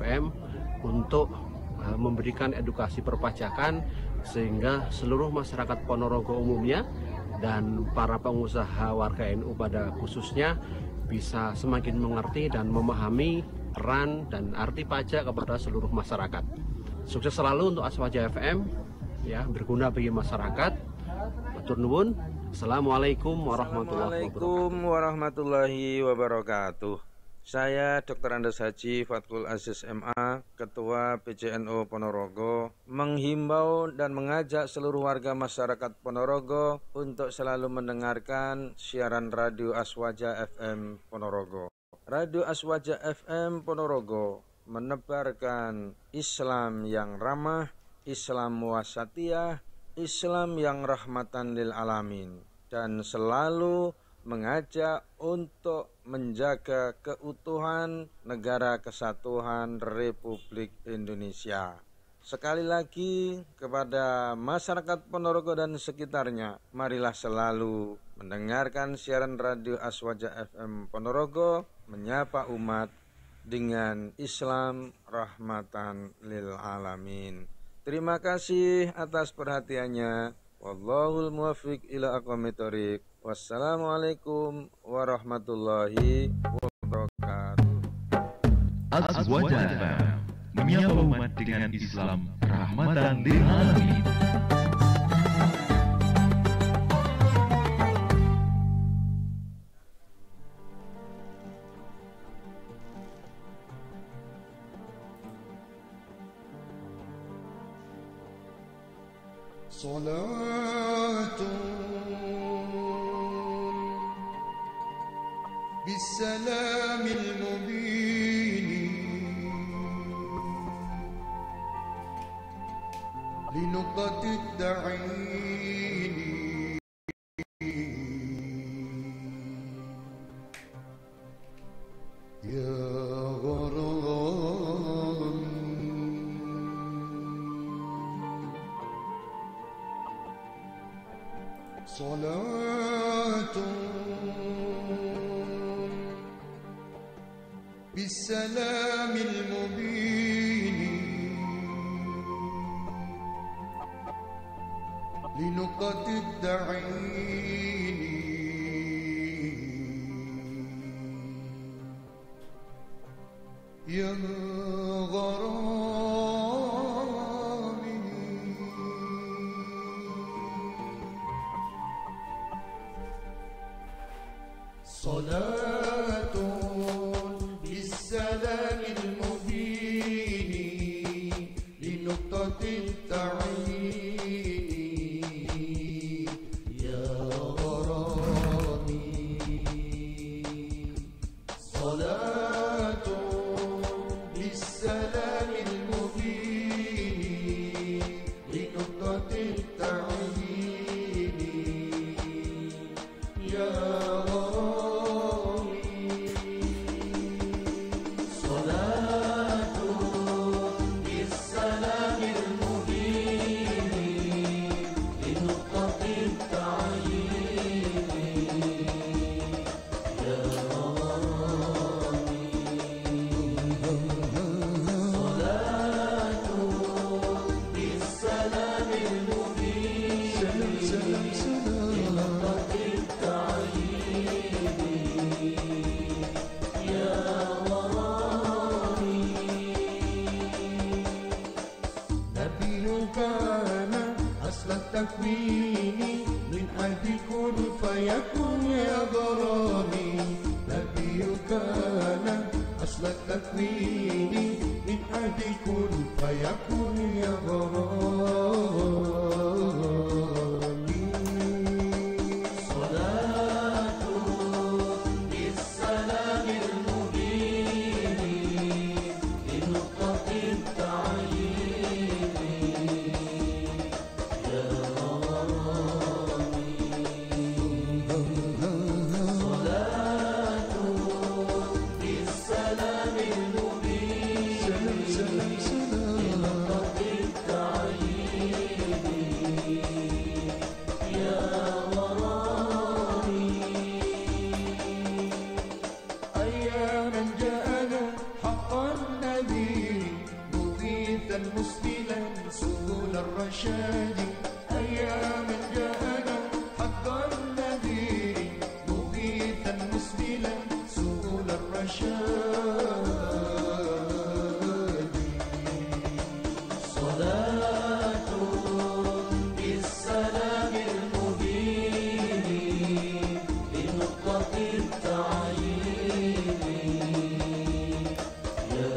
FM untuk memberikan edukasi perpajakan sehingga seluruh masyarakat Ponorogo umumnya dan para pengusaha warga NU pada khususnya bisa semakin mengerti dan memahami peran dan arti pajak kepada seluruh masyarakat. Sukses selalu untuk Aswaja FM, ya, berguna bagi masyarakat. Matur nuwun. Assalamualaikum warahmatullahi wabarakatuh. Saya Dr. Andes Haji Fatkul Aziz MA, Ketua PJNU Ponorogo, menghimbau dan mengajak seluruh warga masyarakat Ponorogo untuk selalu mendengarkan siaran radio Aswaja FM Ponorogo. Radio Aswaja FM Ponorogo menebarkan Islam yang ramah, Islam wasatiyah, Islam yang rahmatan lil alamin, dan selalu mengajak untuk menjaga keutuhan Negara Kesatuan Republik Indonesia. Sekali lagi kepada masyarakat Ponorogo dan sekitarnya, marilah selalu mendengarkan siaran radio Aswaja FM Ponorogo, menyapa umat dengan Islam rahmatan lil alamin. Terima kasih atas perhatiannya. Wallahul muwaffiq ila aqwamit thoriq. Wassalamualaikum warahmatullahi wabarakatuh. Aswaja FM menyapa umat dengan Islam rahmatan lil alamin. بالسلام المبين لنقطة الدعين يا غرامي صلاة بالسلام المبين لنقطة الدعين يا غرامي صلاة بالسلام المبين لنقطة التعيين يا غرامي صلاة بالسلام المبين لنقطة التعيين يا تكويني من حد كن فيكون يا غرامي نبي كان أصل التكوين من حد كن فيكون يا غرامي صلاة بالسلام المبين لنقطة التعيين مسبلا سبل الرشاد أياما جاءنا حق النذير مغيثا مسبلا سبل الرشاد صلاة بالسلام المبين لنقطة التعيين يا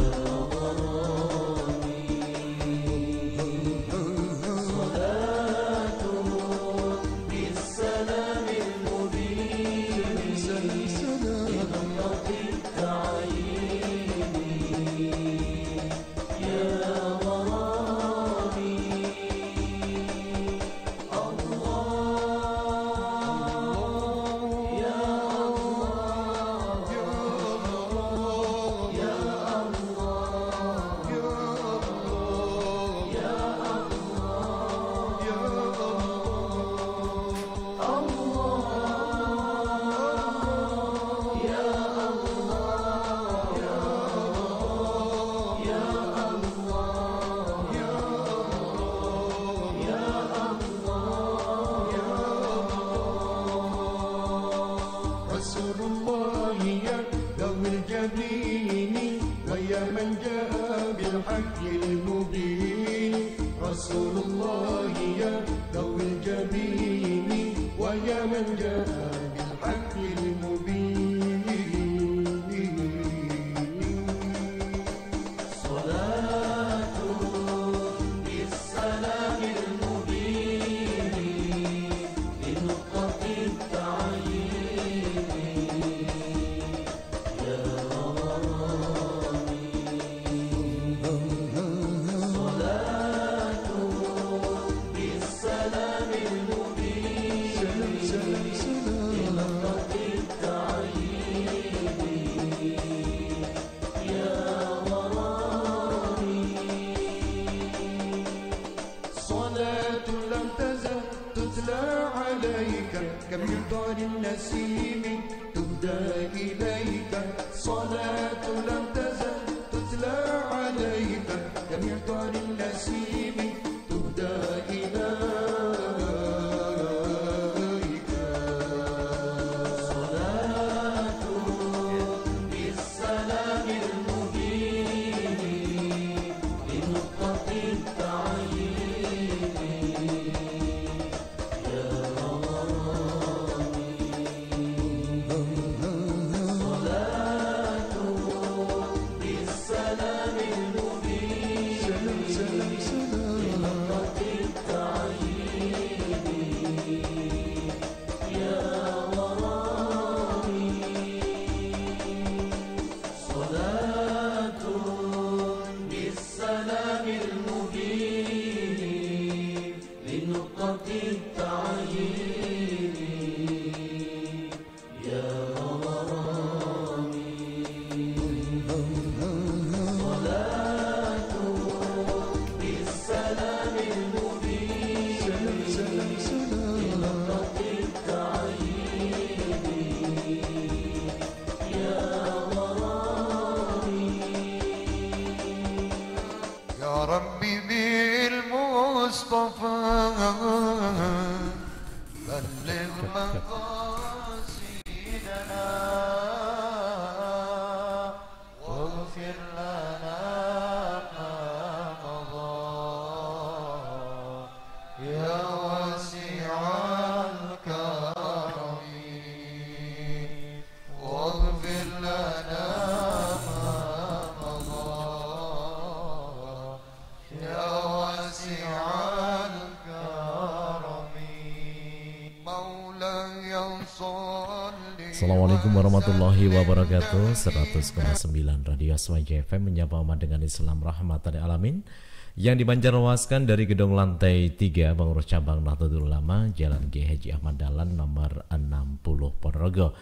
غرامي صلاة بالسلام المبين لنقطة التعيين يا غرامي رسول الله يا ذوي الجبين ويا من جاء بالحق المبين رسول الله يا ذوي الجبين ويا من جاء بالحق المبين صلاة بالسلام المبين لنقطة التعيين يا غرامي صلاة بالسلام المبين لنقطة التعيين يا غرامي صلاة لم تزل تتلى عليك كمطر النسيم تهدى إليك صلاة لم تزل تتلى عليك كمطر النسيم تهدى إليك صلاة بالسلام المبين لنقطة التعيين يا غرامي صلاة بالسلام المبين لنقطة التعيين يا غرامي صلاة بالسلام المبين لنقطة التعيين يا غرامي صلاة بالسلام المبين لنقطة التعيين يا غرامي يا ربي بالمصطفى بلغ مقاصدنا واغفر لنا ما مضى يا واسع الكرم واغفر لنا ما مضى يا واسع الكرم مولاي صل Assalamualaikum warahmatullahi wabarakatuh. 100,9 Radio Aswaja FM menyapa umat dengan Islam rahmatan lil alamin yang dibanjarluaskan dari gedung lantai 3 Pengurus Cabang Nahdlatul Ulama Jalan Kiai Haji Ahmad Dahlan nomor 60 Ponorogo.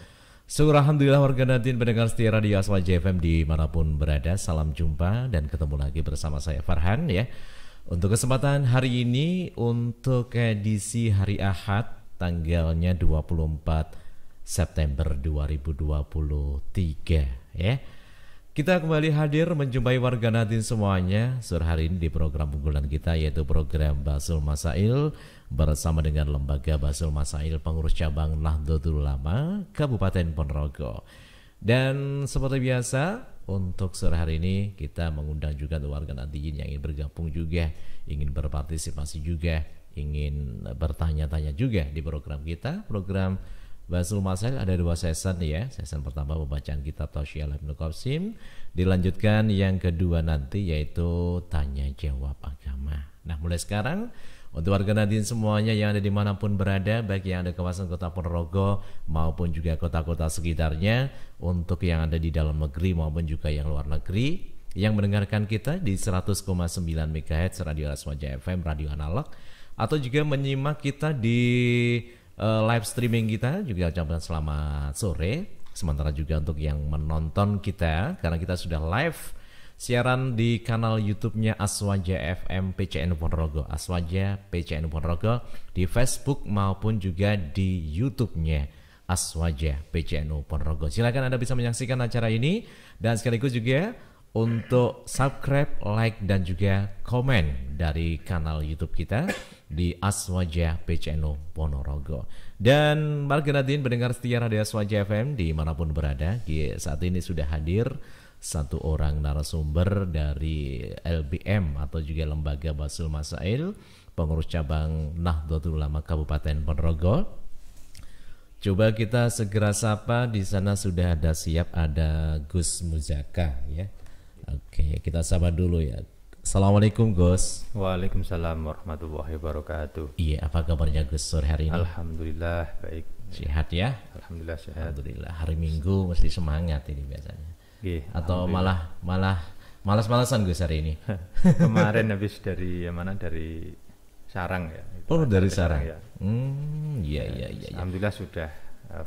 Syukur alhamdulillah warga Nadin pendengar setia Radio Aswaja FM dimanapun berada. Salam jumpa dan ketemu lagi bersama saya Farhan ya. Untuk kesempatan hari ini untuk edisi hari Ahad tanggalnya 24 September 2023 ya. Kita kembali hadir menjumpai warga Nadin semuanya sore hari ini di program unggulan kita, yaitu program Basul Masail bersama dengan Lembaga Basul Masail Pengurus Cabang Nahdlatul Ulama Kabupaten Ponorogo. Dan seperti biasa untuk sore hari ini kita mengundang juga warga Nadin yang ingin bergabung juga, ingin berpartisipasi juga, ingin bertanya-tanya juga di program kita. Program Basul Masail ada 2 season ya. Season pertama pembacaan kitab Tausiah Ibnu Qasim, dilanjutkan yang kedua nanti yaitu tanya jawab agama. Nah, mulai sekarang untuk warga Nadin semuanya yang ada dimanapun berada, baik yang ada kawasan kota Ponorogo maupun juga kota-kota sekitarnya, untuk yang ada di dalam negeri maupun juga yang luar negeri, yang mendengarkan kita di 100,9 MHz Radio Aswaja FM Radio Analog, atau juga menyimak kita di live streaming kita juga ucapkan selamat sore. Sementara juga untuk yang menonton kita, karena kita sudah live siaran di kanal YouTube-nya Aswaja FM PCN Ponorogo, Aswaja PCN Ponorogo, di Facebook maupun juga di YouTube-nya Aswaja PCN Ponorogo. Silakan Anda bisa menyaksikan acara ini dan sekaligus juga untuk subscribe, like dan juga komen dari kanal YouTube kita di Aswaja PCN Ponorogo. Dan warga Nadin pendengar setia Radio Aswaja FM dimanapun berada, saat ini sudah hadir satu orang narasumber dari LBM atau juga Lembaga Basul Masail Pengurus Cabang Nahdlatul Ulama Kabupaten Ponorogo. Coba kita segera sapa, di sana sudah ada siap, ada Gus Muzaka ya. Oke, kita sapa dulu ya. Assalamualaikum Gus. Waalaikumsalam warahmatullahi wabarakatuh. Iya, apa kabarnya Gus sore hari ini? Alhamdulillah baik. Sehat ya? Alhamdulillah sehat. Alhamdulillah. Hari Minggu mesti semangat ini biasanya. Atau malah malas-malasan Gus hari ini? Kemarin habis dari dari sarang ya. Oh, dari sarang ya. Iya. Alhamdulillah sudah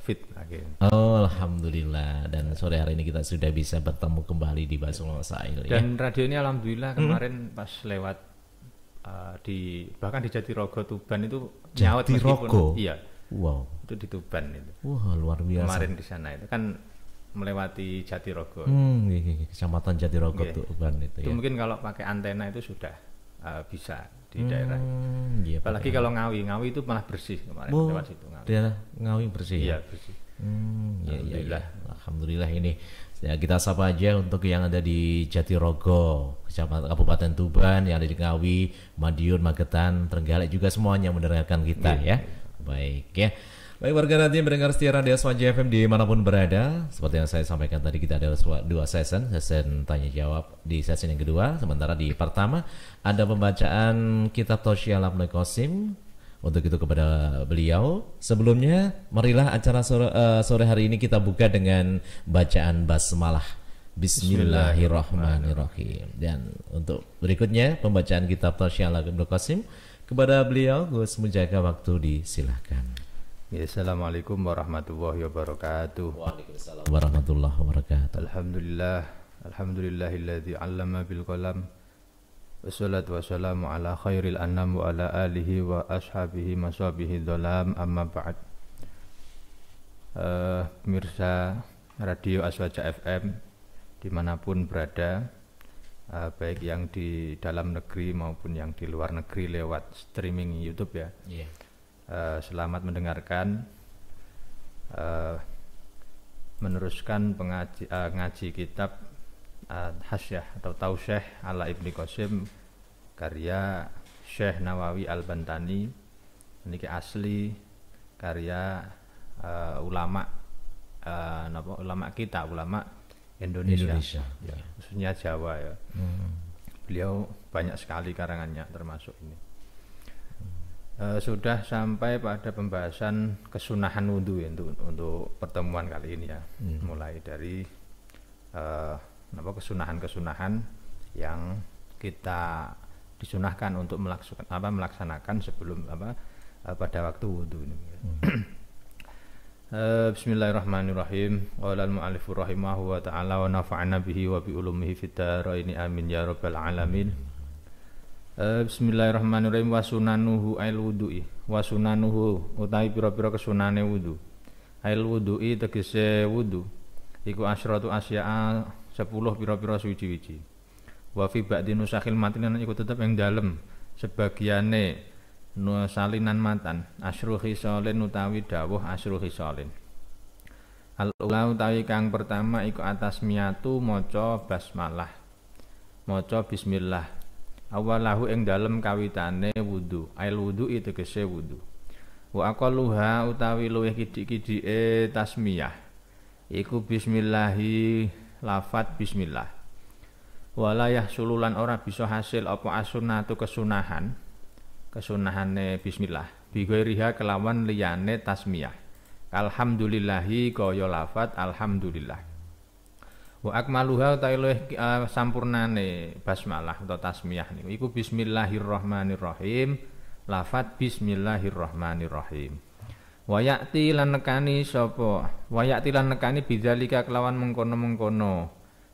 fit lagi. Oh, alhamdulillah. Dan sore hari ini kita sudah bisa bertemu kembali di Basul Masail ya. Dan radio ini alhamdulillah kemarin pas lewat bahkan di Jatirogo Tuban itu nyaut meskipun iya. Wow. Itu di Tuban itu. Wah, luar biasa. Kemarin di sana itu kan melewati Jatirogo. Kecamatan Jatirogo Tuban itu ya. Itu mungkin kalau pakai antena itu sudah bisa di daerah. Iya, apalagi kalau Ngawi itu malah bersih kemarin lewat situ Ngawi. Daerah Ngawi bersih. Iya, bersih. Alhamdulillah. Alhamdulillah ini. Ya, kita sapa aja untuk yang ada di Jatirogo, Kabupaten Tuban, yang ada di Ngawi, Madiun, Magetan, Trenggalek juga semuanya mendengarkan kita ya. Baik ya. Baik warga Nadin mendengar setia Radio Aswaja FM dimanapun berada. Seperti yang saya sampaikan tadi, kita ada 2 sesi tanya jawab di sesi yang kedua. Sementara di pertama ada pembacaan kitab Tausiah Ibnu Qasim. Untuk itu kepada beliau, sebelumnya marilah acara sore hari ini kita buka dengan bacaan basmalah. Bismillahirrahmanirrahim. Dan untuk berikutnya pembacaan kitab Tausiah Ibnu Qasim, kepada beliau Gus Mujaka, waktu disilahkan. Assalamualaikum warahmatullahi wabarakatuh. Waalaikumsalam warahmatullahi wabarakatuh. Alhamdulillahilladzi 'allama bil qalam. Wassalatu wassalamu ala khairil anam wa ala alihi wa ashabihi maswabihi dhalam, amma ba'd. Pemirsa Radio Aswaja FM dimanapun berada, baik yang di dalam negeri maupun yang di luar negeri lewat streaming YouTube ya. Selamat mendengarkan, meneruskan ngaji kitab Hasyah atau Tausiah ala Ibnu Qasim karya Syekh Nawawi Al-Bantani. Ini asli karya ulama kita, ulama Indonesia. Ya, khususnya Jawa ya. Beliau banyak sekali karangannya termasuk ini. Sudah sampai pada pembahasan kesunahan wudhu ya, untuk pertemuan kali ini ya. Mulai dari kesunahan-kesunahan yang kita disunahkan untuk melaksanakan sebelum pada waktu wudhu ini. Bismillahirrahmanirrahim. Qala al-mu'allif rahimahu wa ta'ala wa nafa'ana bihi wa bi ulumihi fid dharain amin ya rabbal alamin. Bismillahirrahmanirrahim. Wa sunanuhu ail wudu'i. Wa sunanuhu utawi pira-pira kesunane wudu. Ail wudu'i tegese wudu iku asyratu asya'a 10 pira-pira suci-suci. Wa fi ba'di nusakhil matan iku tetep ing dalem sebagiane salinan matan asyru khisalin utawi dawuh asyru khisalin. Al-ula utawi kang pertama iku atas miyatu maca basmalah. Maca bismillah. Awalahu ing dalem kawitane wudu. Ail wudu itu tegese wudu. Wa aqalluha utawi luwih kidik-kidike tasmiyah. Iku bismillahi lafat bismillah. Wala yahsululan ora bisa hasil apa as-sunnatu kesunahane bismillah. Bi ghairiha kelawan liyane tasmiyah. Alhamdulillahi kaya lafat alhamdulillah. Wa akmaluha utawi luwih sampurnane basmalah atau tasmiyah niku iku bismillahirrahmanirrahim. Lafat bismillahirrahmanirrahim. Wa ya'ti lan nekani bidzalika kelawan mengkono-mengkono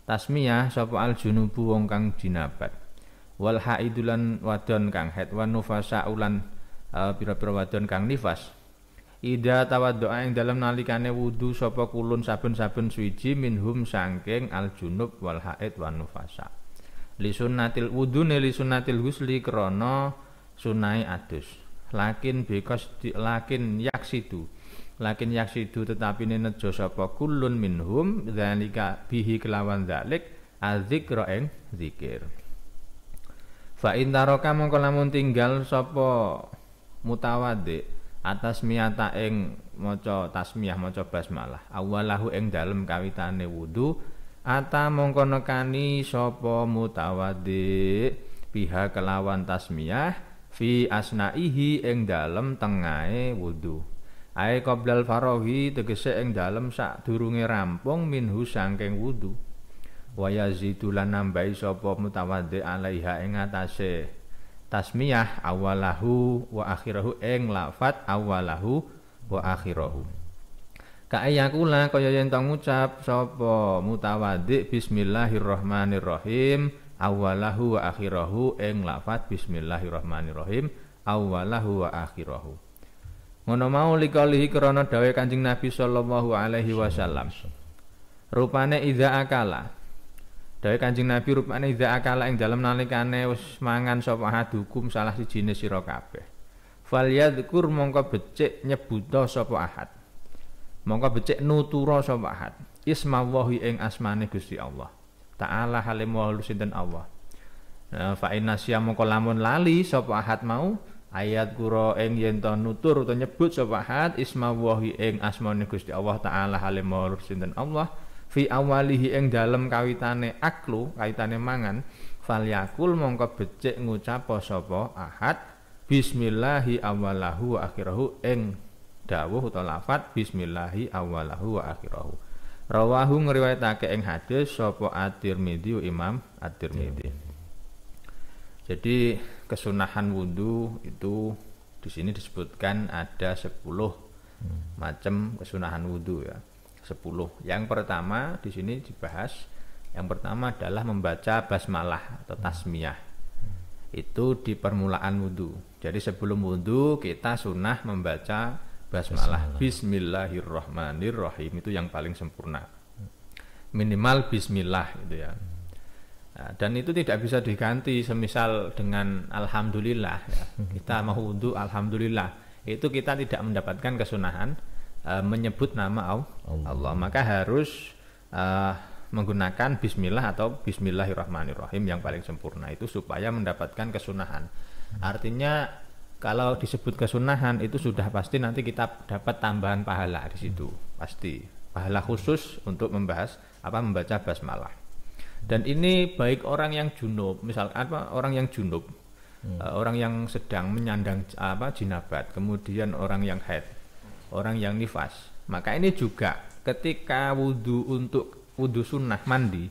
tasmiyah sapa al-junubu wong kang jinabat. Wal haidulan wadon kang haid wan nufasa ulan pira-pira wadon kang nifas. Ida tawaddoa ing dalem nalikane wudu sapa kulun saben-saben suci minhum sangking al-junub wal haid wan nufasa. Li sunnatil wudune li sunnatil husli krana sunai adus. Lakin yaksidu tetapi nejo sapa kulun minhum dzalika bihi kelawan dzalik azikra ing zikir. Fa in taraka mongko lamun tinggal sapa mutawaddi atas miyata ing maca tasmiyah maca basmalah awalahu ing dalem kawitane wudu ata mongko nekani sapa mutawaddi biha kelawan tasmiyah fi asnaihi ing dalem tengahe wudu ae qoblal farahi tegese ing dalem sadurunge rampung minhu saking wudu wa yazidu lan nambahi sapa mutawaddi alaiha ing atase tasmiyah awalahu wa akhirahu ing lafat awalahu wa akhirahu. Ka'ayakula kaya yen tong ngucap sapa mutawaddi bismillahirrahmanirrahim awalahu wa akhirahu ing lafat bismillahirrahmanirrahim awalahu wa akhirahu. Ngono mau likalihi krana dawuh Kanjeng Nabi sallallahu alaihi wasallam. Rupane idza akala dawuh Kanjeng Nabi rupane idza akala ing dalem nalikane wis mangan sapa hadukum salah sijine sira kabeh. Falyadhkur mongko becik nyebuta sapa ahad. Mongko becik nutura sapa ahad. Ismallahi ing asmane Gusti Allah. Ta'ala halim wa sinten Allah. Fa inasya mongko lamun lali sapa ahad mau ayat kura ing yen to nutur utawa nyebut sapa ahad ismallahi ing asmane Gusti Allah Ta'ala halim wa sinten Allah. Fi awalihi ing dalem kawitane aklu kawitane mangan falyakul mongko becik ngucap sapa ahad bismillahi awalahu wa akhirahu ing dawuh utawa lafat bismillahi awalahu wa akhirahu. Rawahu ngriwayatake ing hadis sapa At-Tirmidzi Imam At-Tirmidzi. Jadi kesunahan wudu itu di sini disebutkan ada 10 macam kesunahan wudu ya. 10. Yang pertama di sini dibahas yang pertama adalah membaca basmalah atau tasmiyah. Itu di permulaan wudu. Jadi sebelum wudu kita sunnah membaca basmalah. Bismillahirrahmanirrahim itu yang paling sempurna. Minimal bismillah itu ya. Nah, dan itu tidak bisa diganti semisal dengan alhamdulillah ya. Kita mau wudu alhamdulillah. Itu kita tidak mendapatkan kesunahan menyebut nama Allah. Maka harus menggunakan bismillah atau bismillahirrahmanirrahim yang paling sempurna itu supaya mendapatkan kesunahan. Artinya kalau disebut kesunahan itu sudah pasti nanti kita dapat tambahan pahala di situ. Pasti pahala khusus untuk membaca basmalah. Dan ini baik orang yang junub, misalkan orang yang junub, orang yang sedang menyandang jinabat, kemudian orang yang haid, orang yang nifas. Maka ini juga ketika wudu untuk wudu sunnah mandi.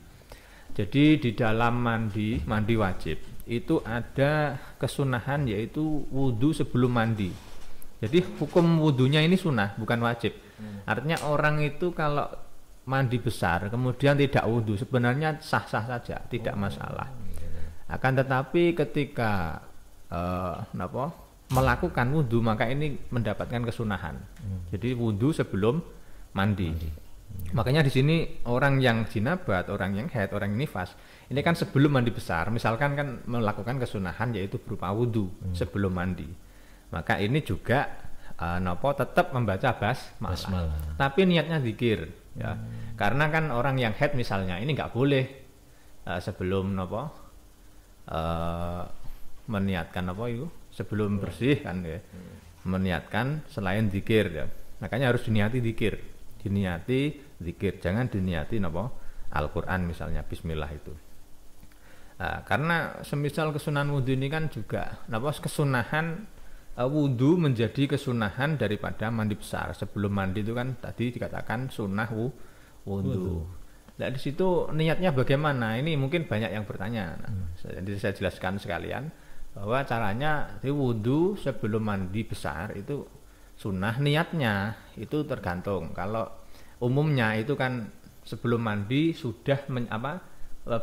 Jadi di dalam mandi wajib itu ada kesunahan yaitu wudu sebelum mandi. Jadi hukum wudunya ini sunnah bukan wajib. Artinya orang itu kalau mandi besar kemudian tidak wudu sebenarnya sah-sah saja, tidak masalah. Akan tetapi ketika melakukan wudu maka ini mendapatkan kesunahan. Jadi wudu sebelum mandi. Makanya di sini orang yang jinabat, orang yang haid, orang yang nifas, ini kan sebelum mandi besar, misalkan kan melakukan kesunahan yaitu berupa wudhu sebelum mandi. Maka ini juga tetap membaca basmalah. Tapi niatnya zikir, ya. Karena kan orang yang haid misalnya ini nggak boleh sebelum meniatkan itu sebelum bersih kan ya. Meniatkan selain zikir ya. Makanya harus diniati zikir, jangan diniati Al-Qur'an misalnya bismillah itu. Karena semisal kesunahan wudhu ini kan juga kesunahan wudhu menjadi kesunahan daripada mandi besar. Sebelum mandi itu kan tadi dikatakan sunnah wudhu. Nah di situ niatnya bagaimana? Ini mungkin banyak yang bertanya. Jadi saya jelaskan sekalian bahwa caranya di wudhu sebelum mandi besar itu sunnah, niatnya itu tergantung. Kalau umumnya itu kan sebelum mandi sudah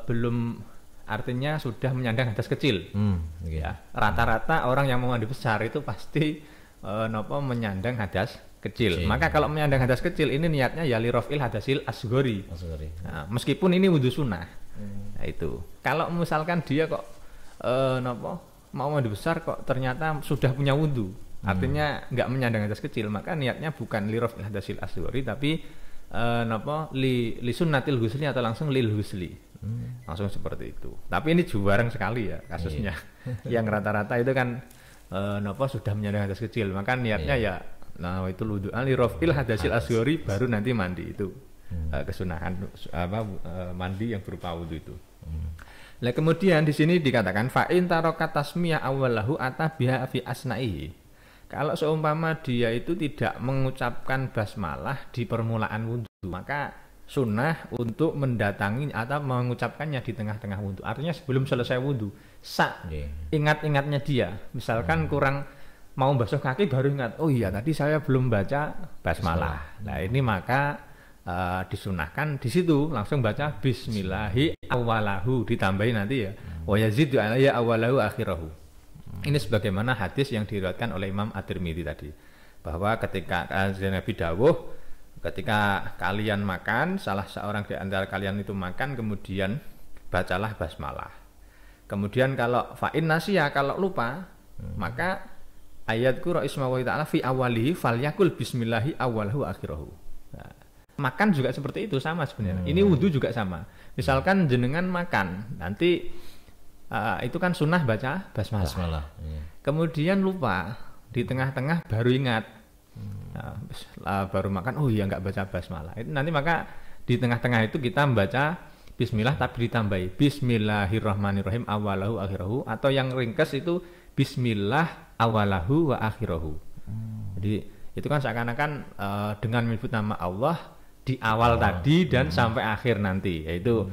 belum, artinya sudah menyandang hadas kecil. Ya, rata-rata orang yang mau mandi besar itu pasti menyandang hadas kecil. Maka kalau menyandang hadas kecil ini niatnya ya lirofil hadasil asghori. Nah, meskipun ini wudhu sunnah. Nah, itu. Kalau misalkan dia kok mau mandi besar kok ternyata sudah punya wudhu, artinya nggak menyandang hadas kecil, maka niatnya bukan lirofil hadasil asghori tapi li sunnatil husli atau langsung lil husli. Langsung seperti itu. Tapi ini juarang sekali ya kasusnya. Yang rata-rata itu kan sudah menyandang hadas kecil, maka niatnya ya itu wudu lirofil hadasil asghori baru nanti mandi itu. Kesunahan mandi yang berupa wudu itu. Nah, kemudian di sini dikatakan fa in taraka tasmiyah awwalahu atabiha fi asna'ihi. Kalau seumpama dia itu tidak mengucapkan basmalah di permulaan wudu, maka sunnah untuk mendatangi atau mengucapkannya di tengah-tengah wudu. Artinya sebelum selesai wudu, ingat-ingatnya dia. Misalkan kurang mau basuh kaki baru ingat, oh iya tadi saya belum baca basmalah. Nah, ini maka disunahkan di situ langsung baca bismillahi awalahu, ditambahi nanti ya wa yazidu alayya awalahu akhirahu. Ini sebagaimana hadis yang diriwayatkan oleh Imam At-Tirmidzi tadi, bahwa ketika Nabi dawuh, ketika kalian makan, salah seorang di antara kalian itu makan, kemudian bacalah basmalah. Kemudian kalau fa'in nasiya, kalau lupa, maka ayatku ismawahi ta'ala fi awalihi falyakul bismillahi awalahu akhirahu. Nah, makan juga seperti itu, sama sebenarnya. Ini wudhu juga sama. Misalkan jenengan makan, nanti itu kan sunnah baca basmalah. Kemudian lupa, di tengah-tengah baru ingat, baru makan, oh iya nggak baca basmalah. Itu nanti maka di tengah-tengah itu kita membaca bismillah tapi ditambahi bismillahirrahmanirrahim awalahu akhirahu, atau yang ringkas itu bismillah awalahu wa akhirahu. Jadi itu kan seakan-akan dengan menyebut nama Allah di awal tadi dan sampai akhir nanti, yaitu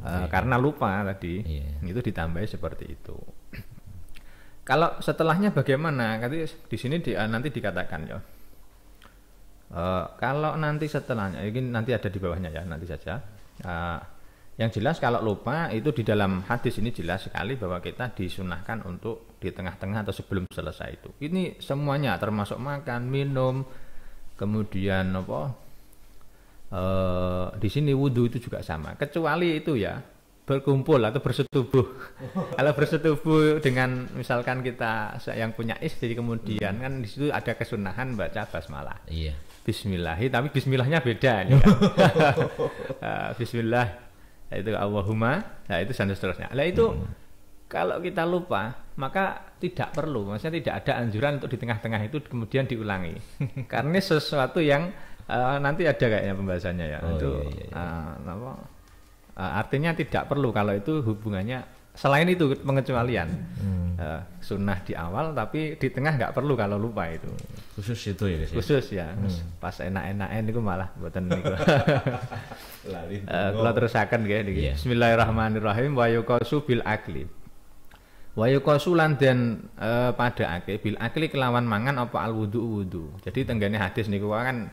karena lupa tadi, itu ditambahi seperti itu. Kalau setelahnya bagaimana? Di sini nanti dikatakan ya. Kalau nanti setelahnya, ini nanti ada di bawahnya ya, nanti saja. Yang jelas kalau lupa itu di dalam hadis ini jelas sekali bahwa kita disunahkan untuk di tengah-tengah atau sebelum selesai itu. Ini semuanya termasuk makan, minum, kemudian di sini wudhu itu juga sama, kecuali itu ya berkumpul atau bersetubuh. Kalau bersetubuh dengan misalkan kita yang punya istri, kemudian kan di situ ada kesunahan baca basmalah. Bismillahi, tapi bismillahnya beda nih kan? Bismillah itu Allahumma, nah itu dan seterusnya. Nah itu kalau kita lupa maka tidak perlu, maksudnya tidak ada anjuran untuk di tengah-tengah itu kemudian diulangi. Karena sesuatu yang nanti ada kayaknya pembahasannya ya. Artinya tidak perlu kalau itu hubungannya selain itu pengecualian. Sunnah di awal tapi di tengah nggak perlu kalau lupa itu. Khusus itu ya. Khusus ya. Pas enak-enakan itu malah buatan niku. Kula terusaken nggih niki. Bismillahirrahmanirrahim wa yuqasu bil akli. Wa yuqasu lan den padhaake bil akli kelawan mangan apa al wudu. Jadi tenggene hadis niku kan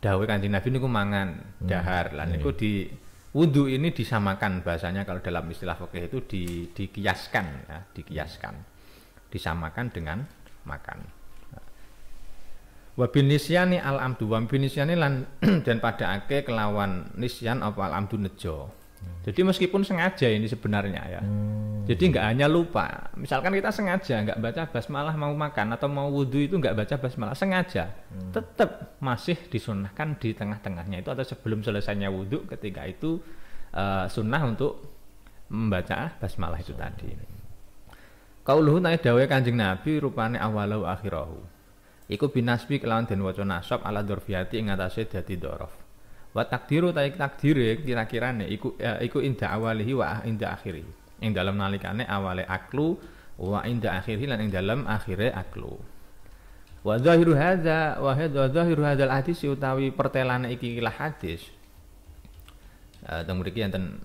dawuh Kanjeng Nabi niku mangan dahar. Lan niku di wudu ini disamakan bahasanya kalau dalam istilah fikih itu dikiaskan ya, disamakan dengan makan. Wa binisyani al amdu wa binisyani lan dan padhaake kelawan nisyan apa al amdu nejo. Jadi meskipun sengaja ini sebenarnya ya. Jadi nggak hanya lupa. Misalkan kita sengaja nggak baca basmalah mau makan atau mau wudhu itu nggak baca basmalah sengaja, tetap masih disunahkan di tengah-tengahnya itu atau sebelum selesainya wudhu ketika itu sunnah untuk membaca basmalah itu tadi. Qauluhu ta dawuhe Kanjeng Nabi rupane awalahu akhirahu. Iku binasbi kelawan den waca nasab ala dzarfiyati ing atase dadi dzaraf. Wa takdiru ta takdire kira-kirane iku inda awalihi wa inda akhiri. Ing dalam nalikane awale aklu wa inda akhiri lan ing dalam akhire aklu. Wa zahiru hadza wa zahiru hadzal hadis utawi pertelane iki lah hadis. Teng mriki enten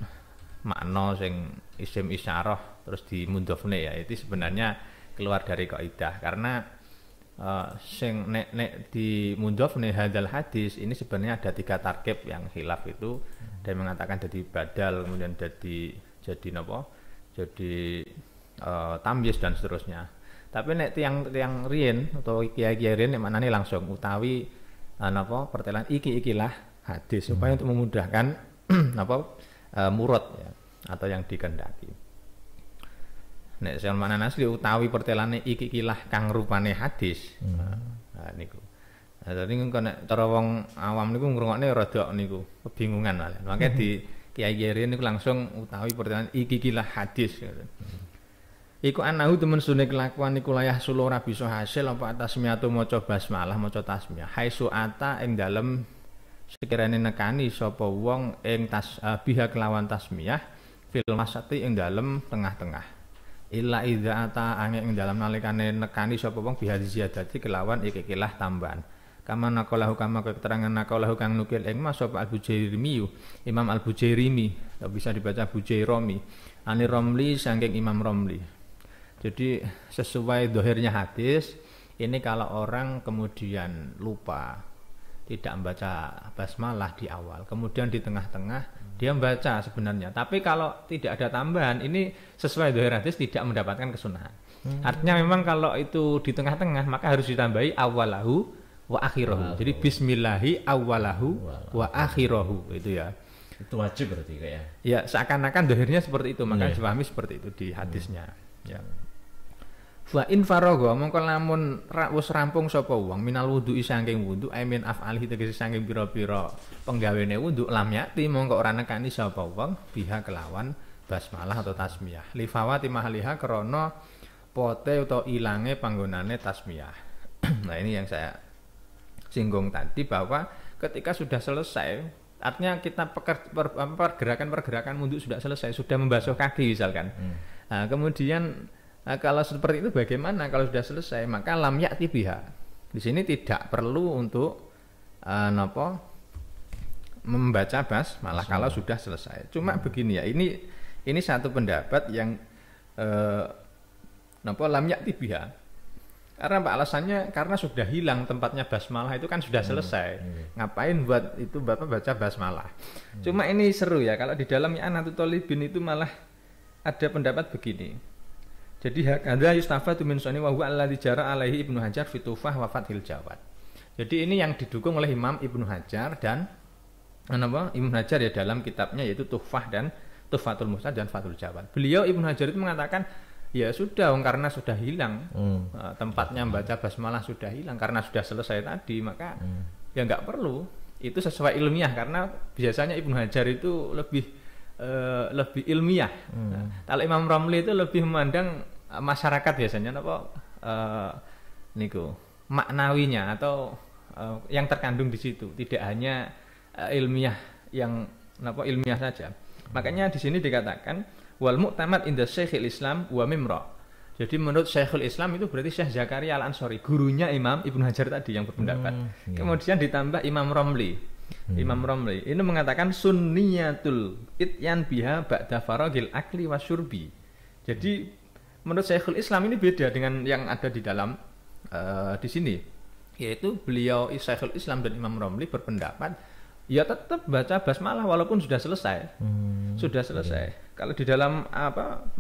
makna sing isim isyarah terus dimundhofne ya itu sebenarnya keluar dari kaidah karena sing nek di mundhofne hadzal hadis ini sebenarnya ada 3 tarkib yang khilaf itu dan mengatakan jadi badal kemudian jadi napa jadi tamyiz dan seterusnya. Tapi nek tiang riyen atau kiai-kiai riyen nek maknane langsung utawi napa pertelan ikilah hadis supaya untuk memudahkan napa murad ya atau yang dikehendaki. Nek sen maknane asli utawi pertelane ikilah kang rupane hadis. Nah niku. Dadi engko nek cara wong awam niku ngrungokne rada niku kebingungan malah. Makanya di kiai-kiai niku langsung utawi pertelan ikilah hadis. Iku anahu temen sune kelakuan niku layah sulu ora bisa hasil apa tasmiyatu maca basmalah maca tasmiyah. Hai suata ing dalem sekirane nekani sapa wong ing tasbih kelawan tasmiyah fil masati ing dalem tengah-tengah. Illa idza ata angin ing dalam nalikane nekani sapa wong biha ziyadati kelawan ikilah tambahan. Kama naqalahu kama keterangan naqalahu kang nukil ing Mas sapa Al-Bujairimi Imam Al-Bujairimi atau bisa dibaca Bujairami Ani Romli saking Imam Romli. Jadi sesuai dohirnya hadis ini kalau orang kemudian lupa tidak membaca basmalah di awal kemudian di tengah-tengah dia membaca sebenarnya tapi kalau tidak ada tambahan ini sesuai dohir hadis tidak mendapatkan kesunahan. Artinya memang kalau itu di tengah-tengah maka harus ditambahi awalahu wa akhirahu. Jadi bismillahi awalahu wa akhirahu itu ya. Itu wajib berarti kayak ya seakan-akan dohirnya seperti itu maka dipahami seperti itu di hadisnya ya. Wa in faragha mongko lamun wis rampung sapa wong minal wudu'i saking wudu min af'alihi tegese saking pira-pira penggawene wudu lam yakti mongko ora nekani sapa wong biha kelawan basmalah atau tasmiyah li fawati mahliha krana pote utawa ilange panggonane tasmiyah. Nah ini yang saya singgung tadi bahwa ketika sudah selesai artinya kita pergerakan wudu sudah selesai sudah membasuh kaki misalkan. Nah, kemudian kalau seperti itu bagaimana kalau sudah selesai maka lam ya'ti biha. Di sini tidak perlu untuk membaca basmalah kalau sudah selesai. Cuma begini ya, ini satu pendapat yang lam ya'ti biha. Karena apa alasannya? Karena sudah hilang tempatnya basmalah itu kan sudah selesai. Ngapain buat itu Bapak baca basmalah? Cuma ini seru ya kalau di dalam I'anatul Thalibin itu malah ada pendapat begini. Jadi hakadha yustafadu min sunni wa huwa alladzi jara alaihi Ibnu Hajar fi Tuhfah wa Fathil Jawad. Jadi ini yang didukung oleh Imam Ibnu Hajar dan Ibnu Hajar ya dalam kitabnya yaitu Tuhfah dan Tuhfatul Mustad dan Fathul Jawad. Beliau Ibnu Hajar itu mengatakan ya sudah karena sudah hilang tempatnya membaca basmalah sudah hilang karena sudah selesai tadi maka ya enggak perlu. Itu sesuai ilmiah karena biasanya Ibnu Hajar itu lebih ilmiah. Kalau Imam Romli itu lebih memandang masyarakat biasanya niku maknawinya atau yang terkandung di situ tidak hanya ilmiah yang ilmiah saja. Makanya di sini dikatakan wal mu'tamad inda Syekhul Islam wa Mimra. Jadi menurut Syekhul Islam itu berarti Syekh Zakaria Al-Ansari, gurunya Imam Ibnu Hajar tadi yang berpendapat. Kemudian ditambah Imam Romli. Imam Romli ini mengatakan sunniyatul ityan biha ba'da faragil akli wasyurbi. Jadi menurut Syekhul Islam ini beda dengan yang ada di dalam di sini, yaitu beliau Syekhul Islam dan Imam Romli berpendapat ya tetap baca basmalah walaupun sudah selesai. Sudah selesai. Kalau di dalam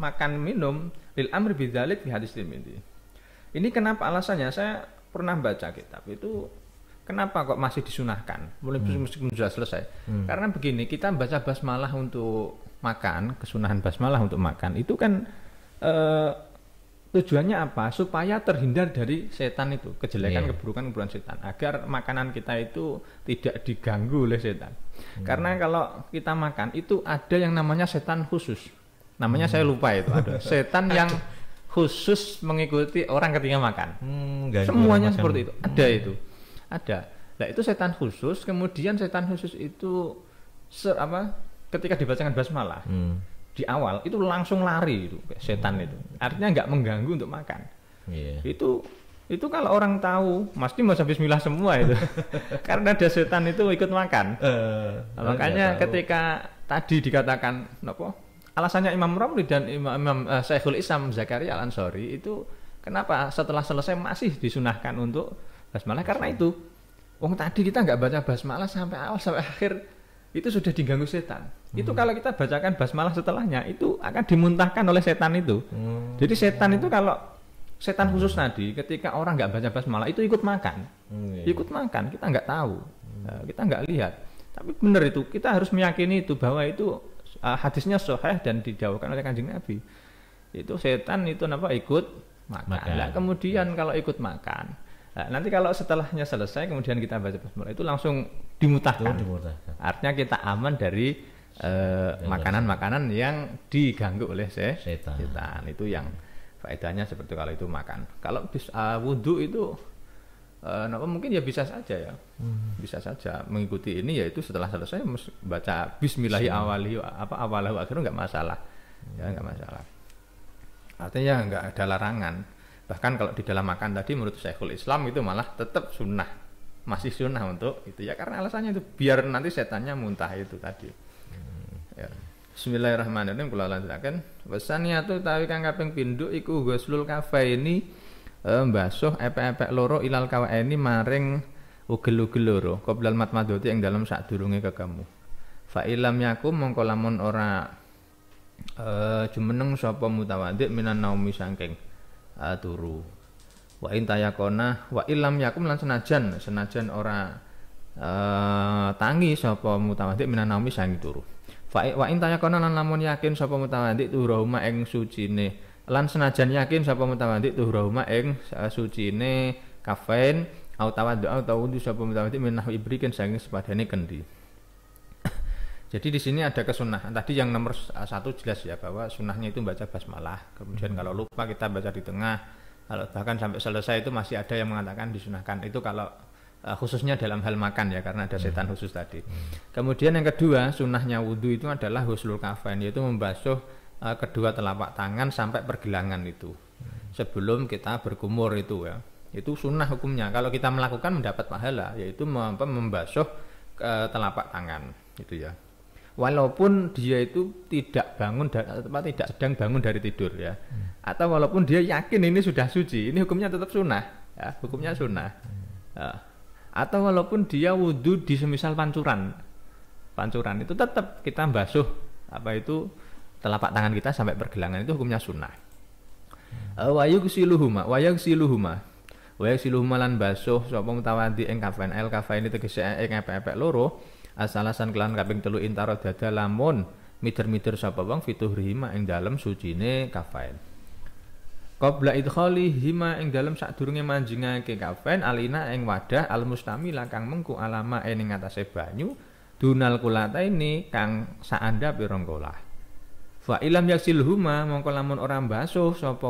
makan minum lil amri bidzalik fi hadis Tirmidzi. Ini kenapa alasannya? Saya pernah baca kitab itu Kenapa kok masih disunahkan? Meskipun sudah selesai. Karena begini, kita baca basmalah untuk makan, kesunahan basmalah untuk makan itu kan tujuannya apa? Supaya terhindar dari setan itu, kejelekan, keburukan setan, agar makanan kita itu tidak diganggu oleh setan. Karena kalau kita makan itu ada yang namanya setan khusus. Namanya saya lupa itu, ada setan yang khusus mengikuti orang ketika makan. Semuanya seperti itu. Ada itu. Ada. Nah, itu setan khusus. Kemudian setan khusus itu ketika dibacakan basmalah di awal itu langsung lari itu setan itu. Artinya nggak mengganggu untuk makan. Itu kalau orang tahu pasti mau bismillah semua itu. Karena ada setan itu ikut makan. Makanya ketika tadi dikatakan alasannya Imam Romli dan Imam Syekhul Islam Zakaria Al-Ansori itu kenapa setelah selesai masih disunahkan untuk basmalah, karena itu tadi kita nggak baca basmalah sampai awal sampai akhir itu sudah diganggu setan. Itu kalau kita bacakan basmalah setelahnya itu akan dimuntahkan oleh setan itu. Jadi setan itu kalau setan khusus tadi ketika orang nggak baca basmalah itu ikut makan. Ikut makan, kita nggak tahu. Kita nggak lihat. Tapi benar itu, kita harus meyakini itu bahwa itu hadisnya sahih dan dijauhkan oleh Kanjeng Nabi. Itu setan itu ikut makan. Nah, kemudian kalau ikut makan, nanti kalau setelahnya selesai kemudian kita baca basmalah itu langsung dimutahkan. Artinya kita aman dari makanan-makanan yang diganggu oleh setan. Itu yang faedahnya seperti kalau itu makan. Kalau wudu itu mungkin ya bisa saja ya. Bisa saja mengikuti ini, yaitu setelah selesai baca bismillahi awalahu akhiru enggak masalah. Ya enggak masalah. Artinya enggak ada larangan. Bahkan kalau di dalam makan tadi menurut Syekhul Islam itu malah tetap sunnah, masih sunnah untuk itu ya, karena alasannya itu biar nanti setannya muntah itu tadi. Ya. Bismillahirrahmanirrahim. Kula lanjutaken. Wasaniatu tawi kang kaping pindho iku ghuslul kafaini, mbasuh epek-epek loro ilal kawaini maring ugel-ugel loro qoblal matmadoti ing dalem sadurunge kekamu. Fa ilam yakum mongko lamun ora jumeneng sapa mutawaddi minan naumi saking turu. Wa intayakona wa ilam yakum lan senajan ora tangi sapa mutawaddi minan naumi saking turu. Wa intayakona lan lamun yakin sapa mutawaddi turahuma ing sucine, lan senajan yakin sapa mutawaddi turahuma ing sucine kafain au tawaddu au tawudu sapa mutawaddi min nahwi ibrikin saking sepadane kendi. Jadi di sini ada kesunahan. Tadi yang nomor 1 jelas ya bahwa sunnahnya itu baca basmalah. Kemudian kalau lupa kita baca di tengah. Kalau bahkan sampai selesai itu masih ada yang mengatakan disunahkan. Itu kalau khususnya dalam hal makan ya, karena ada setan khusus tadi. Kemudian yang kedua, sunnahnya wudu itu adalah ghuslul kafain, yaitu membasuh kedua telapak tangan sampai pergelangan itu. Sebelum kita berkumur itu ya. Itu sunnah hukumnya. Kalau kita melakukan mendapat pahala, yaitu membasuh telapak tangan itu ya. Walaupun dia itu tidak sedang bangun dari tidur ya, atau walaupun dia yakin ini sudah suci, ini hukumnya tetap sunnah ya, hukumnya sunnah. Atau walaupun dia wudu di semisal pancuran itu tetap kita basuh telapak tangan kita sampai pergelangan, itu hukumnya sunnah. Wa yugsiluhuma lan basuh sapa mutawaddi ing kafain ini tegese ing epek-epek loro. Asalasan kelan kaping 3 intaro dada lamun mider-mider sapa wong fituhrihima ing dalem sucine kafain. Qabla idkhalihima ing dalem sadurunge manjingake kafain alina ing wadah almustamila kang mengku alama ing atase banyu dunal kulataini kang saandhape rong kolah. Fa ilam yaksilhuma mongko lamun ora basuh sapa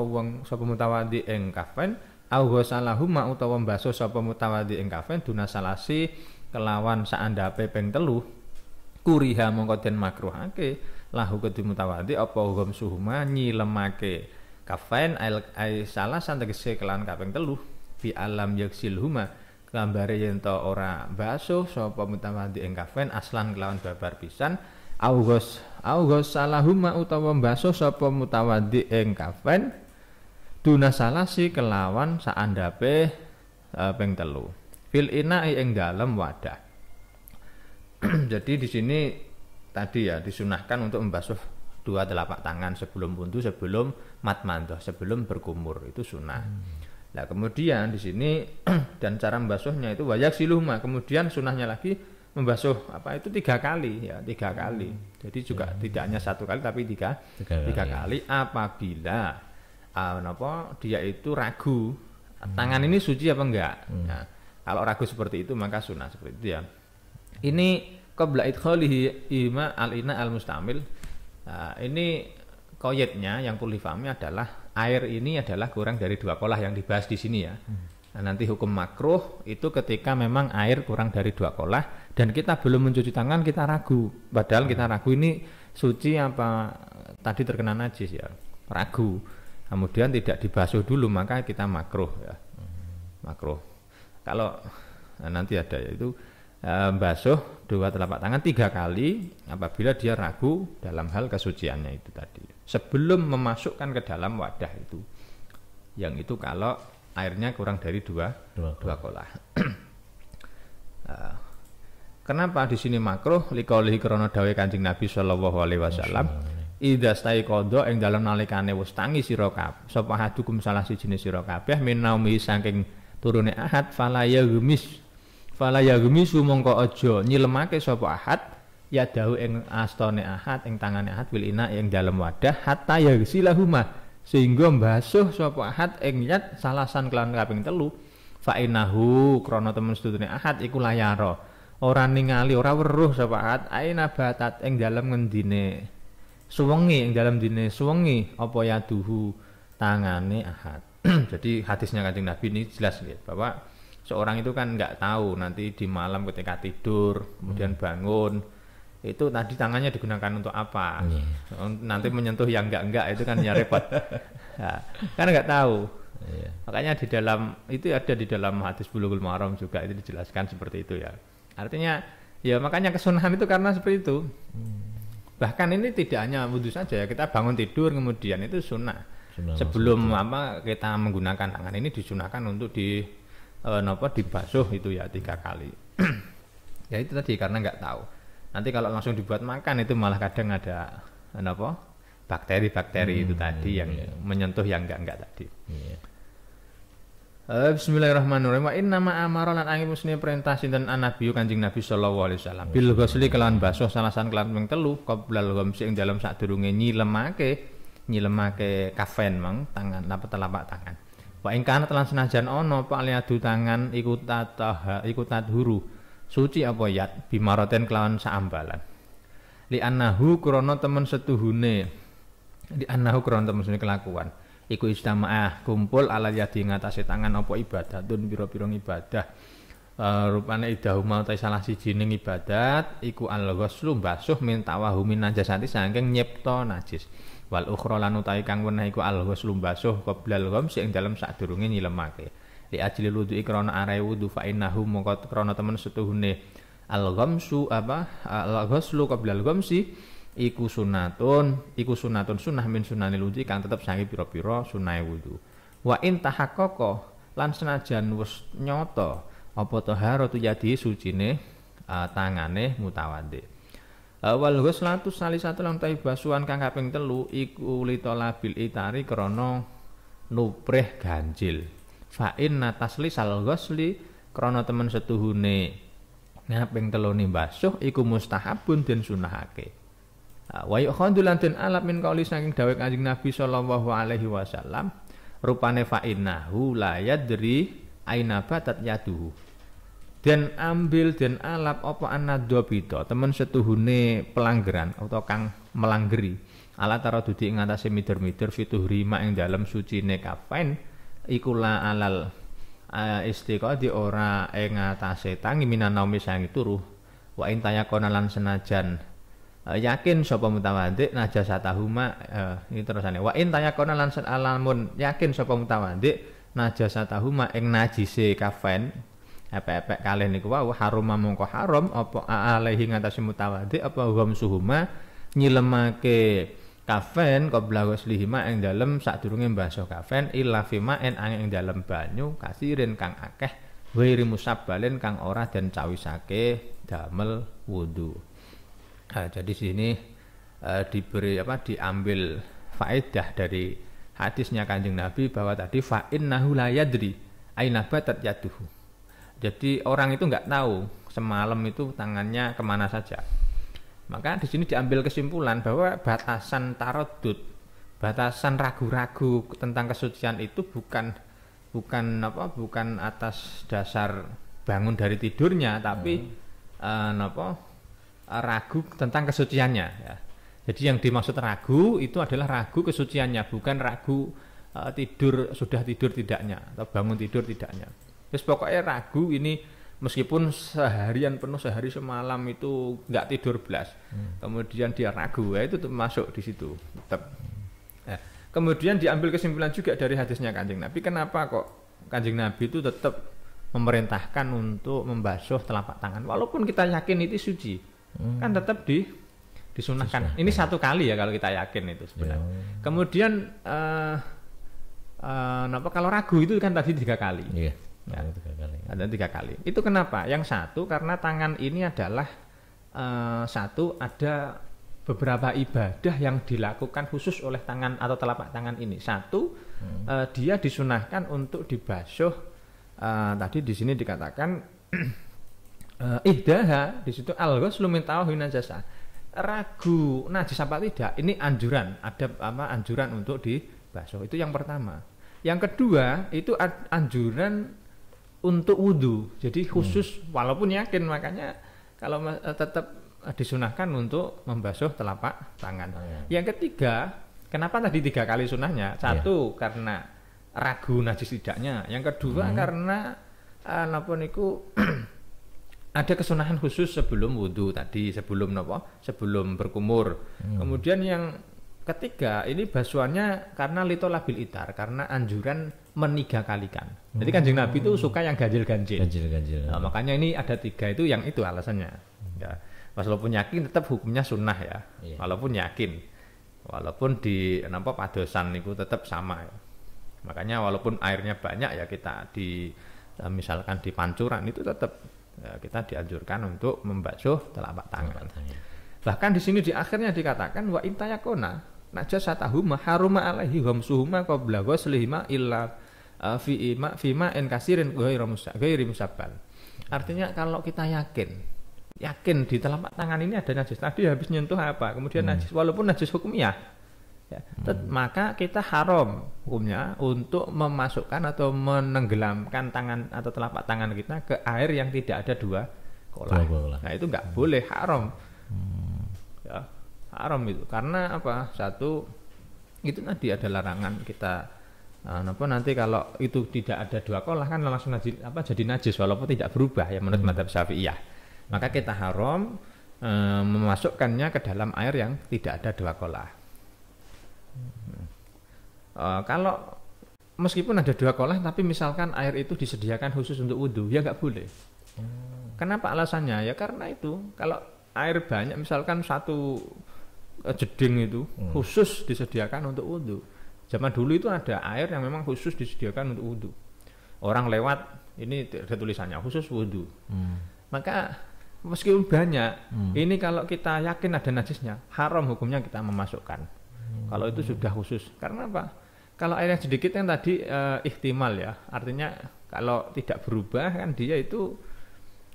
mutawaddi ing kafain au ghasalahuma utawa basuh sapa mutawaddi ing kafain dunasalasi kelawan saandhape ping 3 kuriha mongko den makruhake lahu kedhi mutawaddi apa hum suhuma nyilemake kafain ai salasan tegese kelawan kaping 3 fi alam yaksilhuma gambare yen to ora basuh sapa mutawaddi ing kafain aslan kelawan babar pisan augos salahuma utawa basuh sapa mutawaddi ing kafain dunasalasi kelawan saandhape ping 3 fil ina'i ing dalem wadah. Jadi di sini tadi ya disunahkan untuk membasuh dua telapak tangan sebelum wudhu, sebelum matmandoh, sebelum berkumur, itu sunnah. Nah kemudian di sini dan cara membasuhnya itu wayak siluhma, kemudian sunahnya lagi membasuh apa itu 3 kali ya, 3 kali. Jadi juga tidak hanya 1 kali tapi 3 kali apabila dia itu ragu tangan ini suci apa enggak. Nah, kalau ragu seperti itu maka sunah seperti itu ya. Ini qabla idkhalihi ima al-ina al-mustamil. Nah, ini koyetnya yang perlu difahami adalah air ini adalah kurang dari 2 kolah yang dibahas di sini ya. Nah, nanti hukum makruh itu ketika memang air kurang dari 2 kolah dan kita belum mencuci tangan, kita ragu. Padahal kita ragu ini suci apa tadi terkena najis ya, ragu. Kemudian tidak dibasuh dulu maka kita makruh ya. Makruh. Kalau nanti ada yaitu basuh 2 telapak tangan 3 kali apabila dia ragu dalam hal kesuciannya itu tadi. Sebelum memasukkan ke dalam wadah itu. Yang itu kalau airnya kurang dari 2 kolah. Kenapa di sini makruh? Liqaulihi krana dawuh Kanjeng Nabi sallallahu alaihi wasallam, idza staiqadha ing dalem nalikane wis tangi sira kabeh, sapa hadukum salah sijine sira kabeh minaumi saking turune ahad fala yaghmisu mongko aja nyilemake sapa ahad ya dahu ing astane ahad ing tangane ahad wil ina ing dalem wadah hatta yaghsilahuma sehingga mbasuh sapa ahad ing yat salasan kelawan kaping 3 fa inahu krana temen sedune ahad iku layara ora ningali ora weruh sapa ahad aina batat ing dalem ngendine suwengi ing dalem dine suwengi apa ya duhu tangane ahad. Jadi hadisnya Kanjeng Nabi ini jelas ya, bahwa seorang itu kan nggak tahu nanti di malam ketika tidur kemudian bangun itu tadi tangannya digunakan untuk apa, nanti menyentuh yang enggak itu kan ya repot. Nah, kan nggak tahu. Makanya di dalam itu ada di dalam hadis Bulughul Maram juga itu dijelaskan seperti itu ya. Artinya ya makanya kesunahan itu karena seperti itu. Bahkan ini tidak hanya wudhu saja ya, kita bangun tidur kemudian itu sunnah. Sebelum kita menggunakan tangan ini disunahkan untuk dibasuh itu ya 3 kali. Ya itu tadi karena nggak tahu. Nanti kalau langsung dibuat makan itu malah kadang ada bakteri-bakteri itu tadi yang menyentuh yang enggak tadi. Bismillahirrahmanirrahim. Wa inna ma amara lan angin musni perintah sinten Nabi Kanjeng Nabi sallallahu alaihi wasallam bil ghusli kelawan basuh salasan kelawan ping 3 qoblal ghamsi ing dalem sadurunge nyilemake kafen mang tangan telapak tangan. Wa ing kana telan senajan ana pak liadu tangan iku tadhuru suci apa yat bimaroten kelawan saambalan. Li annahu krana temen setuhune kelakuan iku istamaah kumpul ala yadi ngatasé tangan apa ibadatun pira-pira ibadah. Rupane idahuma ta salah sijining ibadat iku al-ghuslu basuh min tawahumin najasati saking nyipta najis. Wal ukhra lan utahe kang weneh iku al-ghuslu basuh qoblal ghamsi ing dalem sadurunge nyilemake. Li ajli wudu ikrana are wudu fa innahu mongko krana temen setuhune al-ghamsu al-ghuslu qoblal ghamsi iku sunatun sunah min sunanil wudu kang tetep sange pira-pira sunahe wudu. Wa in tahaqqaqa lan senajan wis nyata apa taharatu yadi sucine tangane mutawaddi. Wal ghuslatu salisatu lan ta'i basuhan kang kaping 3 iku litolabil itari krana nuprih ganjil. Fa inna taslisal ghusli krana temen setuhune kaping 3 basuh iku mustahabun den sunahake. Wa yukhadhu lan den alap min qauli saking dawuh Kanjeng Nabi sallallahu alaihi wasallam rupane fa innahu la yadri aina batat yaduhu. Dan ambil dan alap apa anadzabita temen setuhune pelanggaran atau kang melanggeri ala taradudi ing atase mider-mider fituhri mak ing dalem sucine kafain iku la alal istiqadi ora ing atase tangi minanaumi sang turu wa in tayakona lan senajan yakin sapa mutawaddi najasatahuma ini terusane wa in tayakona lan alamun yakin sapa mutawaddi najasatahuma ing najise kafain epek-epek kalih niku wau harum mongko haram apa alaihi ngatasi mutawaddi apa ghamsuhuma nyilemake kafen qabla ghuslihima ing dalem sadurunge mbasuh kafen illa fima'en ing dalem banyu kasirin kang akeh wairi musabbalen kang ora den cawisake damel wudu. Jadi sini diambil faedah dari hadisnya Kanjeng Nabi bahwa tadi fa innahu la yadri aina batat yaduhu. Jadi orang itu nggak tahu semalam itu tangannya kemana saja. Maka di sini diambil kesimpulan bahwa batasan tarodud, batasan ragu-ragu tentang kesucian itu bukan atas dasar bangun dari tidurnya, tapi ragu tentang kesuciannya. Ya. Jadi yang dimaksud ragu itu adalah ragu kesuciannya, bukan ragu sudah tidur tidaknya atau bangun tidur tidaknya. Terus pokoknya ragu ini meskipun seharian penuh, sehari semalam itu nggak tidur belas, kemudian dia ragu, ya itu masuk di situ tetap. Nah, kemudian diambil kesimpulan juga dari hadisnya Kanjeng Nabi, kenapa kok Kanjeng Nabi itu tetap memerintahkan untuk membasuh telapak tangan walaupun kita yakin itu suci, kan tetap disunahkan. Ini satu kali ya kalau kita yakin itu sebenarnya. Kemudian kalau ragu itu kan tadi 3 kali. Iya. Ya, ada 3 kali. Itu kenapa? Yang satu karena tangan ini adalah ada beberapa ibadah yang dilakukan khusus oleh tangan atau telapak tangan ini. Satu, dia disunahkan untuk dibasuh. Tadi di sini dikatakan ihdaha, di situ al-ghuslu min tawafin najasa. Ragu najis apa tidak? Ini anjuran, ada anjuran untuk dibasuh. Itu yang pertama. Yang kedua itu anjuran untuk wudhu, jadi khusus walaupun yakin, makanya kalau tetap disunahkan untuk membasuh telapak tangan. Yang ketiga, kenapa tadi 3 kali sunahnya? Satu karena ragu najis tidaknya. Yang kedua karena ada kesunahan khusus sebelum wudhu tadi, sebelum berkumur. Kemudian yang ketiga, ini basuhannya karena litolabil itar, karena anjuran meniga-kalikan. Jadi Kanjeng Nabi itu suka yang ganjil-ganjil. Nah, makanya ini ada 3 itu, yang itu alasannya. Ya, walaupun yakin tetap hukumnya sunnah ya. Walaupun yakin, walaupun di padosan itu tetap sama. Ya. Makanya walaupun airnya banyak ya kita misalkan di pancuran itu tetap kita dianjurkan untuk membasuh telapak tangan. Bahkan di sini di akhirnya dikatakan wa intayakona najasatahuma haruma alaihi ghamsuhuma qabla ghuslihima illa fima en kasirin ghairi musabbal. Artinya kalau kita yakin di telapak tangan ini ada najis, tadi habis nyentuh apa, kemudian najis walaupun najis hukumnya ya, maka kita haram hukumnya untuk memasukkan atau menenggelamkan tangan atau telapak tangan kita ke air yang tidak ada 2 kolah. Nah itu nggak boleh, haram. Ya, haram itu karena apa? Satu, itu tadi ada larangan kita nanti kalau itu tidak ada 2 kolah kan langsung jadi najis walaupun tidak berubah ya menurut mazhab Syafi'iyah. Maka kita haram memasukkannya ke dalam air yang tidak ada 2 kolah. Kalau meskipun ada 2 kolah tapi misalkan air itu disediakan khusus untuk wudhu, ya nggak boleh. Kenapa alasannya? Ya karena itu kalau air banyak, misalkan 1 jeding itu khusus disediakan untuk wudhu. Zaman dulu itu ada air yang memang khusus disediakan untuk wudhu. Orang lewat, ini ada tulisannya khusus wudhu. Maka meskipun banyak, ini kalau kita yakin ada najisnya, haram hukumnya kita memasukkan. Kalau itu sudah khusus. Karena apa? Kalau air yang sedikit yang tadi ihtimal ya, artinya kalau tidak berubah kan dia itu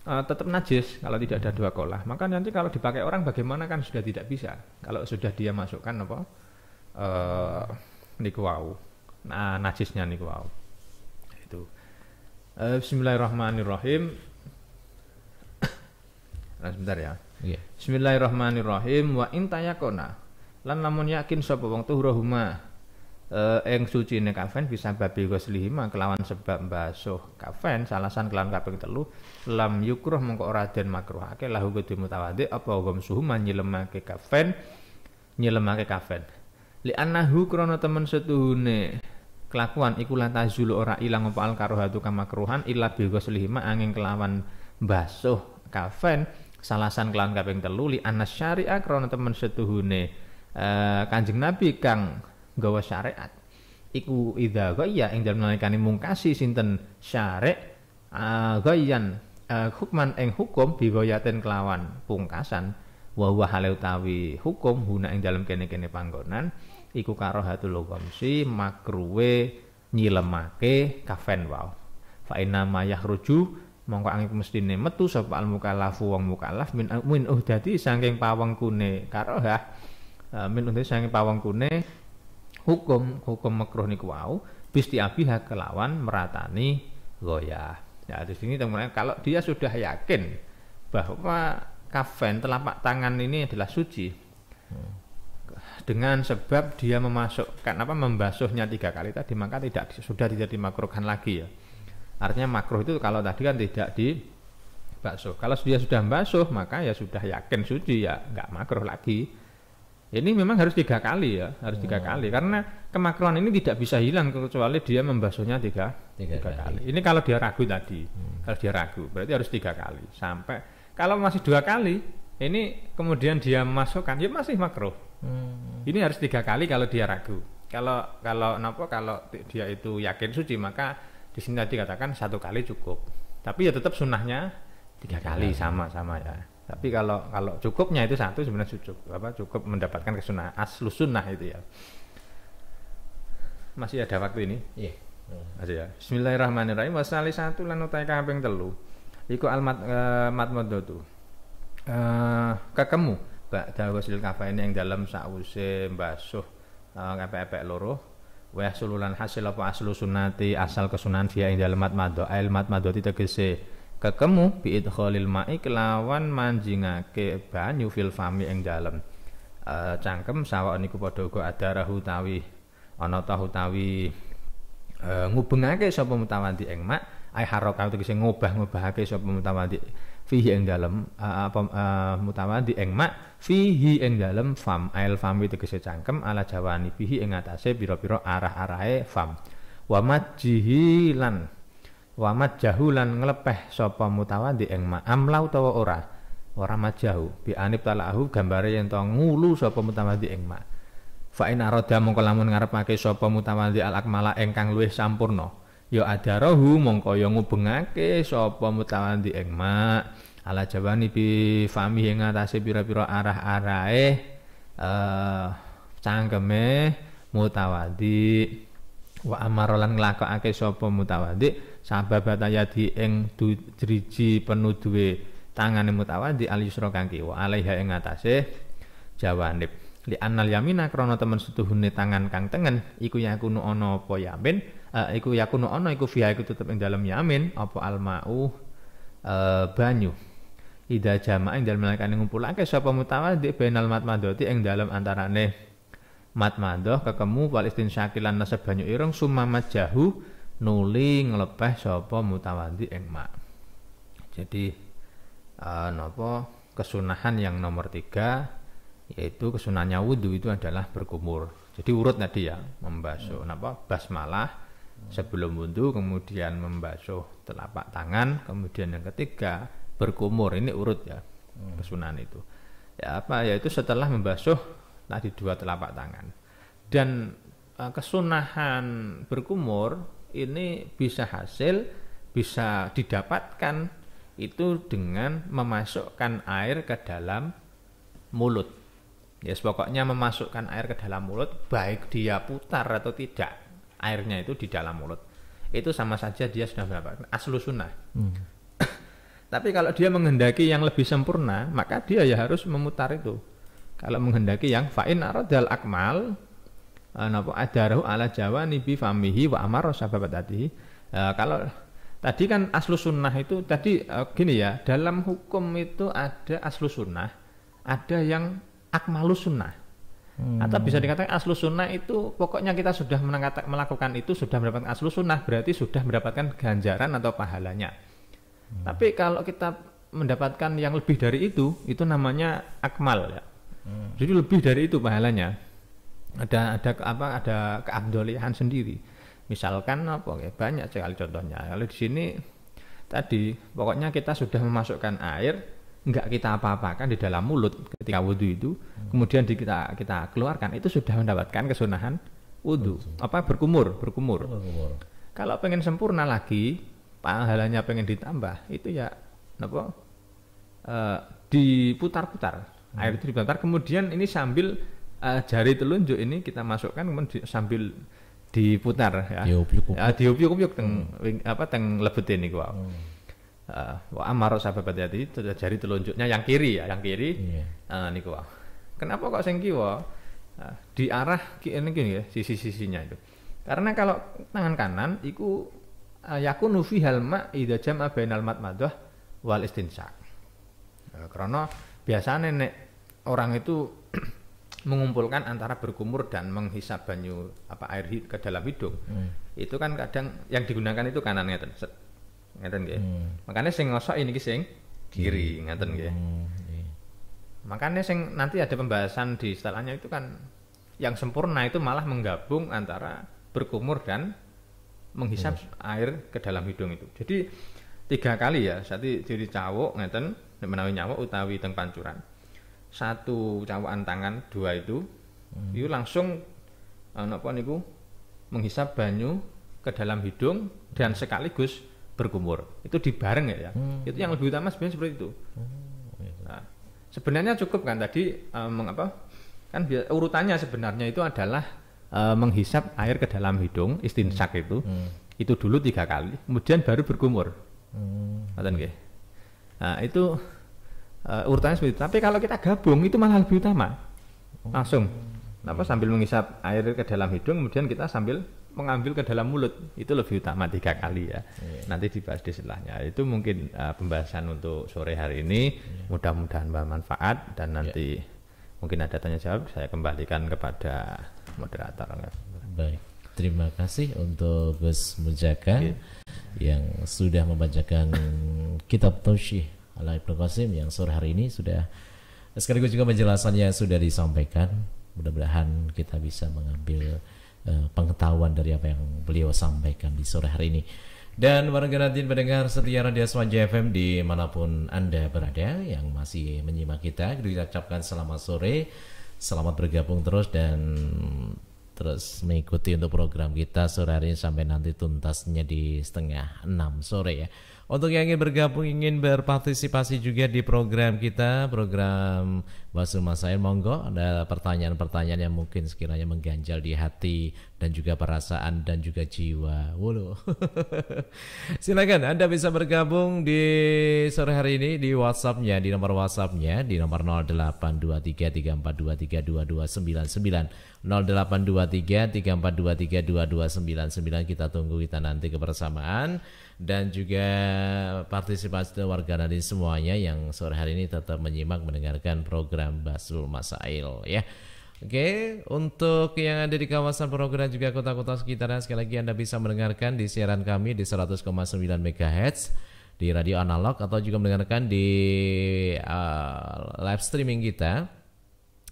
tetap najis kalau tidak ada 2 kolah. Maka nanti kalau dipakai orang bagaimana kan sudah tidak bisa. Kalau sudah dia masukkan niku wau. Nah, najisnya niku wau. Itu. Bismillahirrahmanirrahim. Nah, sebentar ya. Bismillahirrahmanirrahim. Wa intayakona. Lan lamun yakin sapa wong tuhrohuma ing sucine kafen bisa babi ghuslihima kelawan sebab basuh kafen salasan kelawan kaping 3 lam yukruh mengko ora den makruhake lahu kudu mutawaddi apa ghamsuhuma nyelemake kafen li annahu krana temen setuhune kelakuan iku lan tazulu ora ilang apa al karohatu kamakruhan illa bi ghuslihima angin kelawan basuh kafen salasan kelawan kaping 3 li annas syari'a krana temen setuhune Kanjeng Nabi kang gawa syariat iku idza ghayya ing dalem nalikane mungkasi sinten syari' ghayyan hukman ing hukum bi ghayatin kelawan pungkasan wa huwa hale utawi hukum huna ing dalem kene-kene panggonan iku karahatul ghamsi makruwe nyilemake kafen wau. Fa inna ma yakhruju mongko angin mestine metu sapa al mukallafu wong mukallaf min uhdati saking pawengkune karahah min uhdati saking pawengkune hukum makruh niku wau bisti abiha kelawan meratani goyah. Ya di sini teman-teman kalau dia sudah yakin bahwa kafen telapak tangan ini adalah suci dengan sebab dia memasukkan membasuhnya 3 kali tadi, maka sudah tidak dimakruhkan lagi ya. Artinya makruh itu kalau tadi kan tidak dibasuh. Kalau dia sudah membasuh maka ya sudah yakin suci ya nggak makruh lagi. Ini memang harus 3 kali ya, harus 3 kali karena kemakruhan ini tidak bisa hilang kecuali dia membasuhnya 3 kali. Ini kalau dia ragu tadi, kalau dia ragu berarti harus 3 kali. Sampai kalau masih 2 kali, ini kemudian dia memasukkan, ya masih makruh. Ini harus 3 kali kalau dia ragu. Kalau dia itu yakin suci maka di sini tadi katakan 1 kali cukup. Tapi ya tetap sunnahnya 3 kali sama-sama ya. Tapi kalau cukupnya itu 1 sebenarnya cukup mendapatkan kesunahan aslus sunnah itu ya. Masih ada waktu ini? Iya. Masih ya. Bismillahirrahmanirrahim. Wasali 1 lan utai kaping 3. Iku matmadatu. Kekemu ba'da wasil kafaini yang dalam sause mbasuh kepek-epek loro. Wa sululan hasil apa aslu sunnati asal kesunahan via ing dalam matmadho ail matmadhoti tegese kekemu bi idkhalil ma'i kelawan manjingake banyu fil fami ing dalem cangkem sawak niku padha uga adarahu tawi ana tahu tawi ngubengake sapa mutawaddi ing mak ai haraka tegese ngubah-ngubahake sapa mutawaddi fihi ing dalem mutawaddi ing mak fihi ing dalem fam ail fami tegese cangkem ala jawani fihi ing atase pira-pira arah-arahe fam wa majjihi lan wamat jahulan ngelepeh sapa mutawaddi ing amlau utawa ora majahu bi anib talahu gambare yen to ngulu sapa mutawaddi ing ma fa in arada mongko lamun ngarepake sapa mutawaddi al akmala ingkang luwih sampurna ya adarahu mongko ya ngubengake sapa mutawaddi ing ma ala jawani bi fami ing atase pira-pira arah-arahe cangkeme mutawaddi wa amarolan nglakokake sapa mutawaddi sabab tayadi ing driji penuduhe tangane mutawaddi al yusra kang kiwa alaiha ing atase jawanib li annal yamina krana temen setuhune tangan kang tengen iku yakunu ana apa yamin iku yakunu ana iku fiha iku tetep ing dalem yamin apa almau banyu ida jama'a ing dalem nalika ngumpulake sapa mutawaddi bainal matmadhati ing dalem antarane matmadhah kekemu wal istinsyakilan nasab banyu ireng sumamat jahu nuli nglepeh sapa mutawaddi ing mak. Jadi kesunahan yang nomor 3 yaitu kesunahannya wudu itu adalah berkumur. Jadi urut tadi ya, membasuh basmalah sebelum wudu, kemudian membasuh telapak tangan, kemudian yang ketiga berkumur. Ini urut ya kesunahan itu. Ya yaitu setelah membasuh tadi 2 telapak tangan. Dan kesunahan berkumur ini bisa didapatkan itu dengan memasukkan air ke dalam mulut. Ya, pokoknya memasukkan air ke dalam mulut, baik dia putar atau tidak, airnya itu di dalam mulut. Itu sama saja dia sudah mendapatkan aslu sunnah. Tapi kalau dia menghendaki yang lebih sempurna, maka dia ya harus memutar itu. Kalau menghendaki yang fa'in aradal akmal adarahu ala jawani bi famihi wa amara sababat tadi. Kalau tadi kan aslu sunnah itu tadi gini ya, dalam hukum itu ada aslu sunnah, ada yang akmalus sunnah. Atau bisa dikatakan aslu sunnah itu pokoknya kita sudah melakukan itu sudah mendapatkan aslu sunnah, berarti sudah mendapatkan ganjaran atau pahalanya. Tapi kalau kita mendapatkan yang lebih dari itu namanya akmal ya. Jadi lebih dari itu pahalanya. Ada keabdolian sendiri. Misalkan banyak sekali contohnya. Kalau di sini tadi pokoknya kita sudah memasukkan air, enggak kita apa-apakan di dalam mulut ketika wudu itu, kemudian kita keluarkan, itu sudah mendapatkan kesunahan wudu. Berkumur. Kalau pengen sempurna lagi, pahalanya pengen ditambah, itu ya diputar-putar. Air itu diputar, kemudian ini sambil jari telunjuk ini kita masukkan kemudian sambil diputar ya. Diupiuk-upiuk teng teng lebete niku wae. Wa amaro sahabat hati jari telunjuknya yang kiri ya, yang kiri. Niku wae. Kenapa kok sing kiwa? Di arah ini gini ya, sisi-sisinya itu. Karena kalau tangan kanan iku yakunu fi halma idza jama bainal madmadah wal istinsak. Karena biasanya nek orang itu mengumpulkan antara berkumur dan menghisap banyu air ke dalam hidung. Itu kan kadang yang digunakan itu kanan ngeten. Ngeten nggih. Makanya sing ngosok ini ki sing kiri ngeten nggih. Makanya sing nanti ada pembahasan di istilahnya itu kan yang sempurna itu malah menggabung antara berkumur dan menghisap air ke dalam hidung itu. Jadi 3 kali ya, jadi cawuk ngeten menawi nyawuk utawi teng pancuran. 1 cawakan tangan, 2 itu langsung napa niku menghisap banyu ke dalam hidung dan sekaligus berkumur. Itu dibareng ya. Itu yang lebih utama sebenarnya seperti itu. Nah, sebenarnya cukup kan tadi kan urutannya sebenarnya itu adalah menghisap air ke dalam hidung, istinsak itu dulu 3 kali, kemudian baru berkumur. Ngoten nggih. Nah, itu urutannya seperti itu. Tapi kalau kita gabung itu malah lebih utama. Langsung sambil menghisap air ke dalam hidung, kemudian kita sambil mengambil ke dalam mulut. Itu lebih utama 3 kali ya. Nanti dibahas di setelahnya. Itu mungkin pembahasan untuk sore hari ini. Mudah-mudahan bermanfaat dan nanti mungkin ada tanya jawab, saya kembalikan kepada moderator. Baik, terima kasih untuk Gus Mujaka yang sudah membacakan kitab Tausyih ala Ibnu Qasim yang sore hari ini sudah sekaligus juga penjelasannya sudah disampaikan. Mudah-mudahan kita bisa mengambil pengetahuan dari apa yang beliau sampaikan di sore hari ini. Dan warga Nadine pendengar setia Radio Aswaja FM dimanapun Anda berada yang masih menyimak kita ucapkan selamat sore, selamat bergabung terus dan terus mengikuti untuk program kita sore hari ini sampai nanti tuntasnya di 5:30 sore ya. Untuk yang ingin bergabung, ingin berpartisipasi juga di program kita, program Basul Masail, monggo ada pertanyaan-pertanyaan yang mungkin sekiranya mengganjal di hati dan juga perasaan dan juga jiwa. Wulu. Silakan Anda bisa bergabung di sore hari ini di WhatsApp-nya, di nomor WhatsApp-nya di nomor 082334232299. 082334232299. Kita tunggu, kita nanti kebersamaan dan juga partisipasi warga Nadine semuanya yang sore hari ini tetap menyimak mendengarkan program Basul Masail ya. Oke, untuk yang ada di kawasan program juga kota-kota sekitarnya, sekali lagi Anda bisa mendengarkan di siaran kami di 100,9 MHz di radio analog atau juga mendengarkan di live streaming kita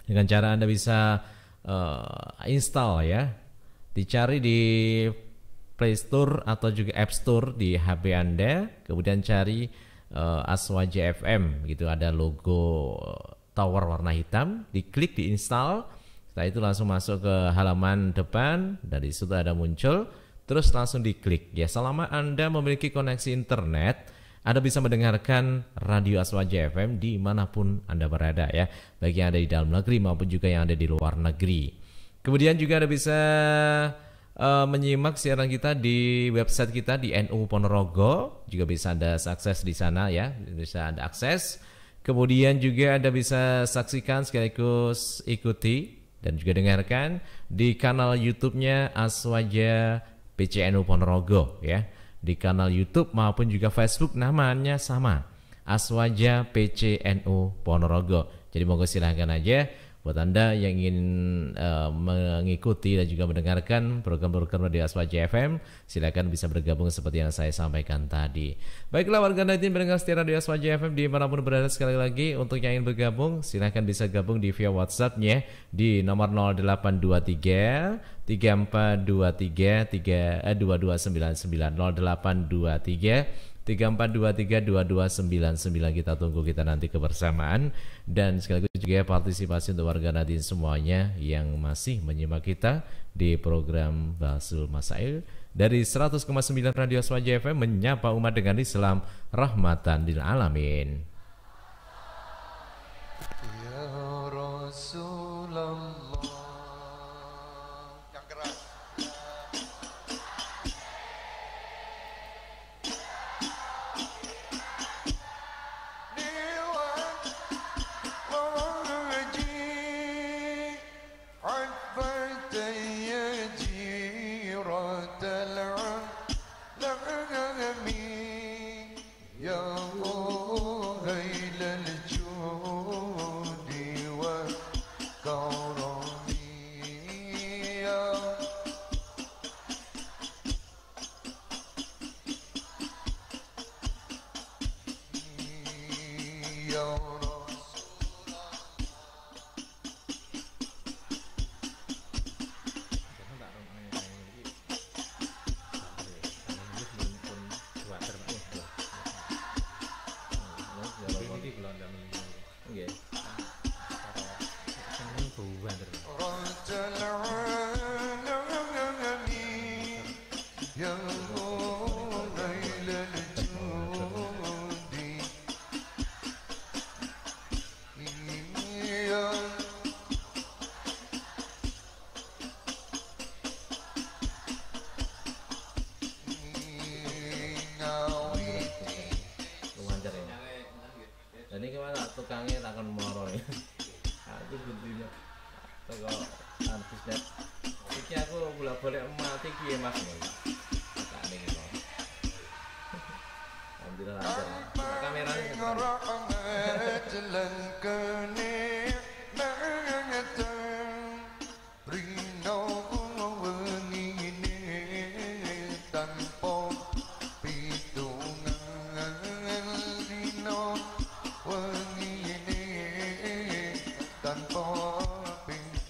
dengan cara Anda bisa install ya, dicari di Play Store atau juga App Store di HP Anda, kemudian cari Aswaja FM gitu, ada logo tower warna hitam, diklik, diinstal, setelah itu langsung masuk ke halaman depan, dari situ ada muncul, terus langsung diklik ya. Selama Anda memiliki koneksi internet, Anda bisa mendengarkan Radio Aswaja FM dimanapun Anda berada ya, baik yang ada di dalam negeri maupun juga yang ada di luar negeri. Kemudian juga Anda bisa menyimak siaran kita di website kita di NU Ponorogo, juga bisa Anda akses di sana ya, bisa Anda akses. Kemudian juga Anda bisa saksikan sekaligus ikuti dan juga dengarkan di kanal YouTube-nya Aswaja PCNU Ponorogo ya. Di kanal YouTube maupun juga Facebook namanya sama, Aswaja PCNU Ponorogo. Jadi monggo silahkan aja buat Anda yang ingin mengikuti dan juga mendengarkan program-program di Aswaja FM, silakan bisa bergabung seperti yang saya sampaikan tadi. Baiklah warga Nadine pendengar setia Radio Aswaja FM dimanapun berada, sekali lagi untuk yang ingin bergabung silahkan bisa gabung di via WhatsApp-nya di nomor 0823 3423 2299 0823 34232299. Kita tunggu, kita nanti kebersamaan dan sekaligus juga partisipasi untuk warga Nadine semuanya yang masih menyimak kita di program Basul Masail dari 100,9 Radio Aswaja FM, menyapa umat dengan Islam, rahmatan lil alamin. Ya Rasulullah. Ya Rasulullah. Rajal alami ya lailal judi ya Lumayan ya. Dan ini gimana tukangnya takkan moro ya. Aku bentuknya toko artisnya. Iki aku bolak-balik mati ki Mas. Tak ning kok. Alhamdulillah lancar. Kameranya rahmat lan kenikmatan rino wengine tanpa pitungan rino wengine tanpa pitungan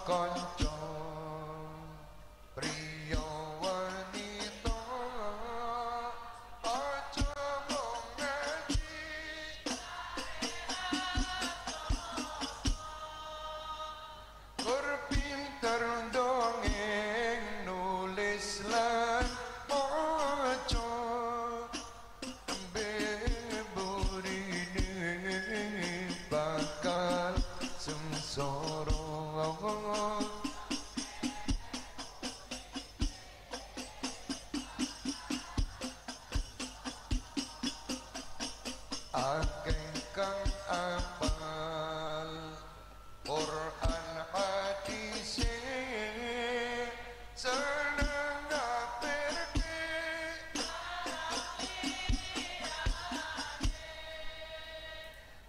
kanca priya wanita aja mung ngaji berpintar dongeng nulis lan maca beburine bakal sengsara akeh kang apal Quran hadis seneng ngapirke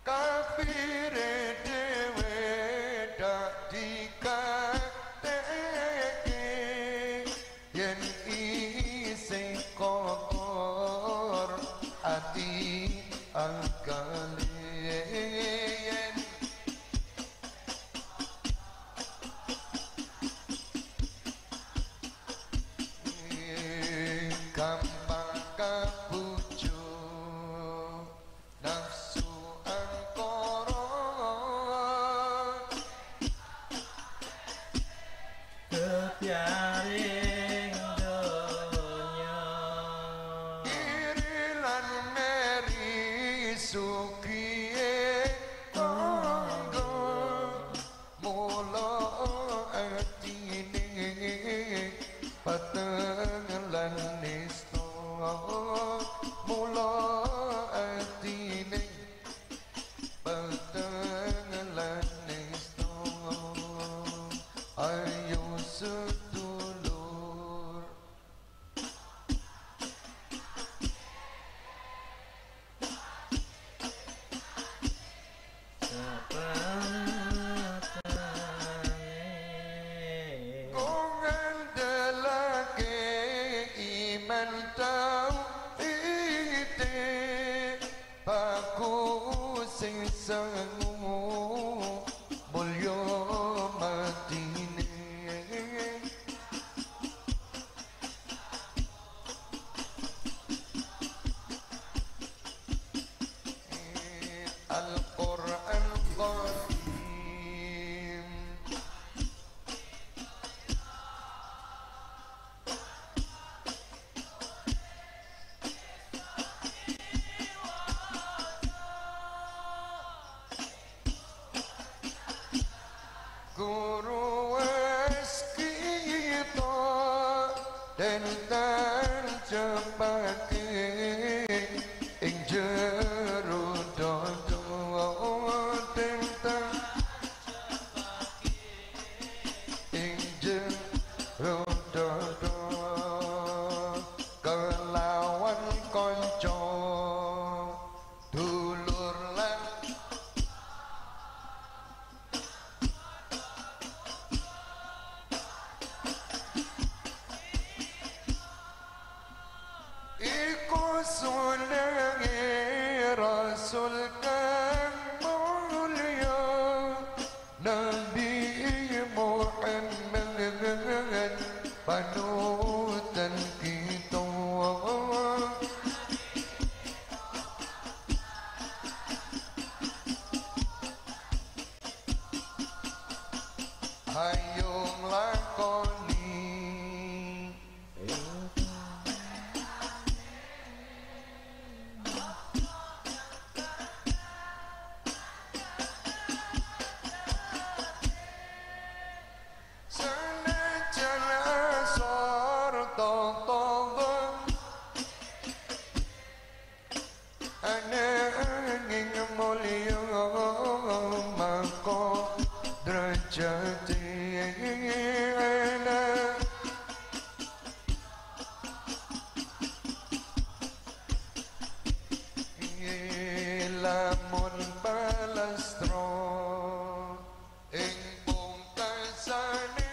kafir dhewe dak dikatheke yen isih kotor ati angkalian gampang kabujuk nafsu angkara ketiaring donya iri lan meri sukiye tangga mula atine pateng lan nista mula atine pateng lan nista ayo sedulur ngandalake iman tauhide baku sing sengu mulya matine lakoni. Senajan asor tonggo ananging mulya mangko derajate ana lamun balastro ing pungkasane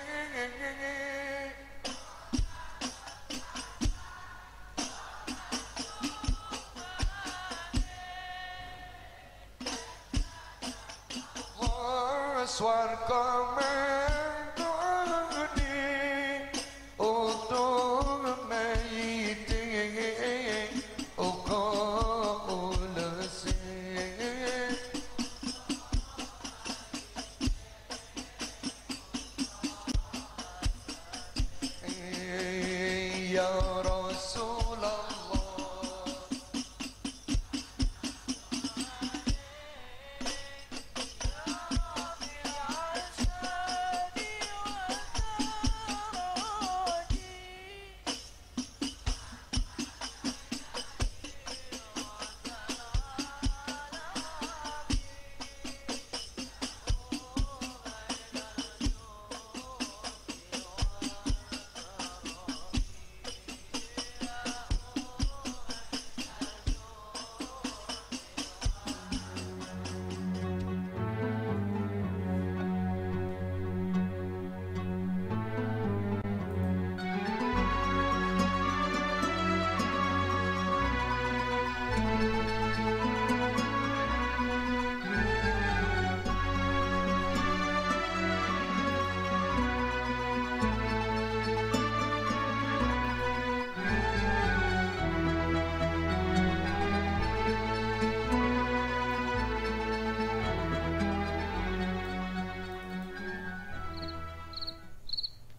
swarga mangkoni untuk mayite uga ulese ya Rasulullah.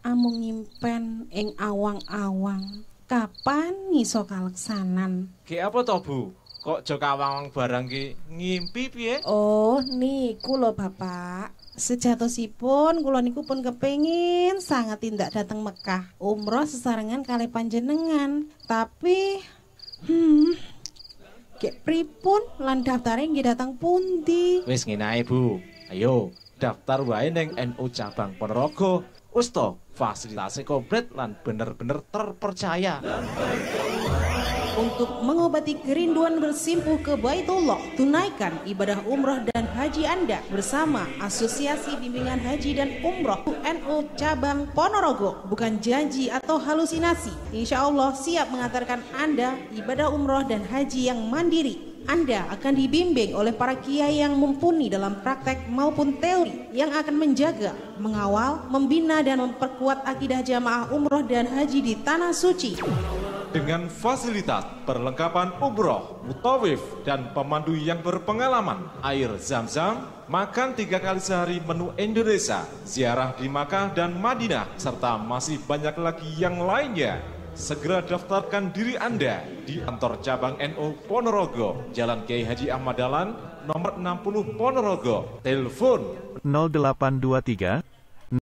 Amung nyimpen ing awang-awang, kapan iso kaleksanan? Ki apa to, Bu? Kok jo kawang barang ki ngimpi piye? Oh, niku lho Bapak. Sejatosipun kula niku pun kepengin sangat tindak dateng Mekah umroh sesarengan kali panjenengan. Tapi kek pripun lan daftare nggih datang pundi? Wis ngene ae, Bu. Ayo, daftar wae ning NU cabang Ponorogo. Usto, fasilitasnya komplit lan bener-bener terpercaya. Untuk mengobati kerinduan bersimpuh ke Baitullah, tunaikan ibadah umroh dan haji Anda bersama Asosiasi Bimbingan Haji dan Umroh NU Cabang Ponorogo. Bukan janji atau halusinasi, insya Allah siap mengantarkan Anda ibadah umroh dan haji yang mandiri. Anda akan dibimbing oleh para kiai yang mumpuni dalam praktek maupun teori yang akan menjaga, mengawal, membina dan memperkuat akidah jamaah umroh dan haji di Tanah Suci. Dengan fasilitas perlengkapan umroh, mutawif, dan pemandu yang berpengalaman, air zam-zam, makan 3 kali sehari menu Indonesia, ziarah di Makkah dan Madinah, serta masih banyak lagi yang lainnya. Segera daftarkan diri Anda di kantor cabang NU Ponorogo, Jalan Kiai Haji Ahmad Dahlan, nomor 60 Ponorogo. Telepon 0823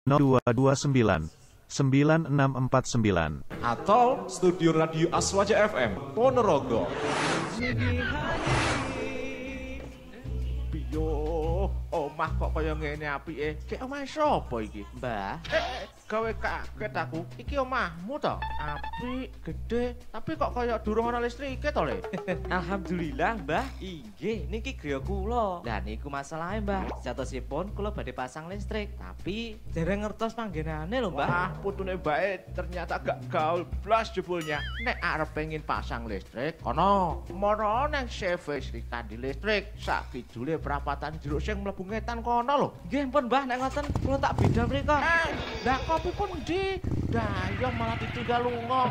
0229 9649 atau studio radio Aswaja FM Ponorogo. Piyo, omah kok kaya ngene apike? Kek omah sapa iki? Mbah. Gawe kaget aku. Iki omahmu to? Apik, gede, tapi kok kaya durung ana listrike to, Le? Alhamdulillah, Mbah. Inggih, niki griya kula. Lah niku masalahe, Mbah. Jatosipun kula badhe pasang listrik, tapi dereng ngertos panggenane lho, Mbah. Wah, putune bae ternyata gak gaul blas jebulnya. Nek arep pengin pasang listrik, kono mara nang service Kandi Listrik. Sak kidule perapatan jeruk sing mlebu ngetan kono lho. Nggih, pun Mbah, nek ngoten kula tak bidal mriku. Lah kopi pun ndi? dayang malah ditinggal lunga.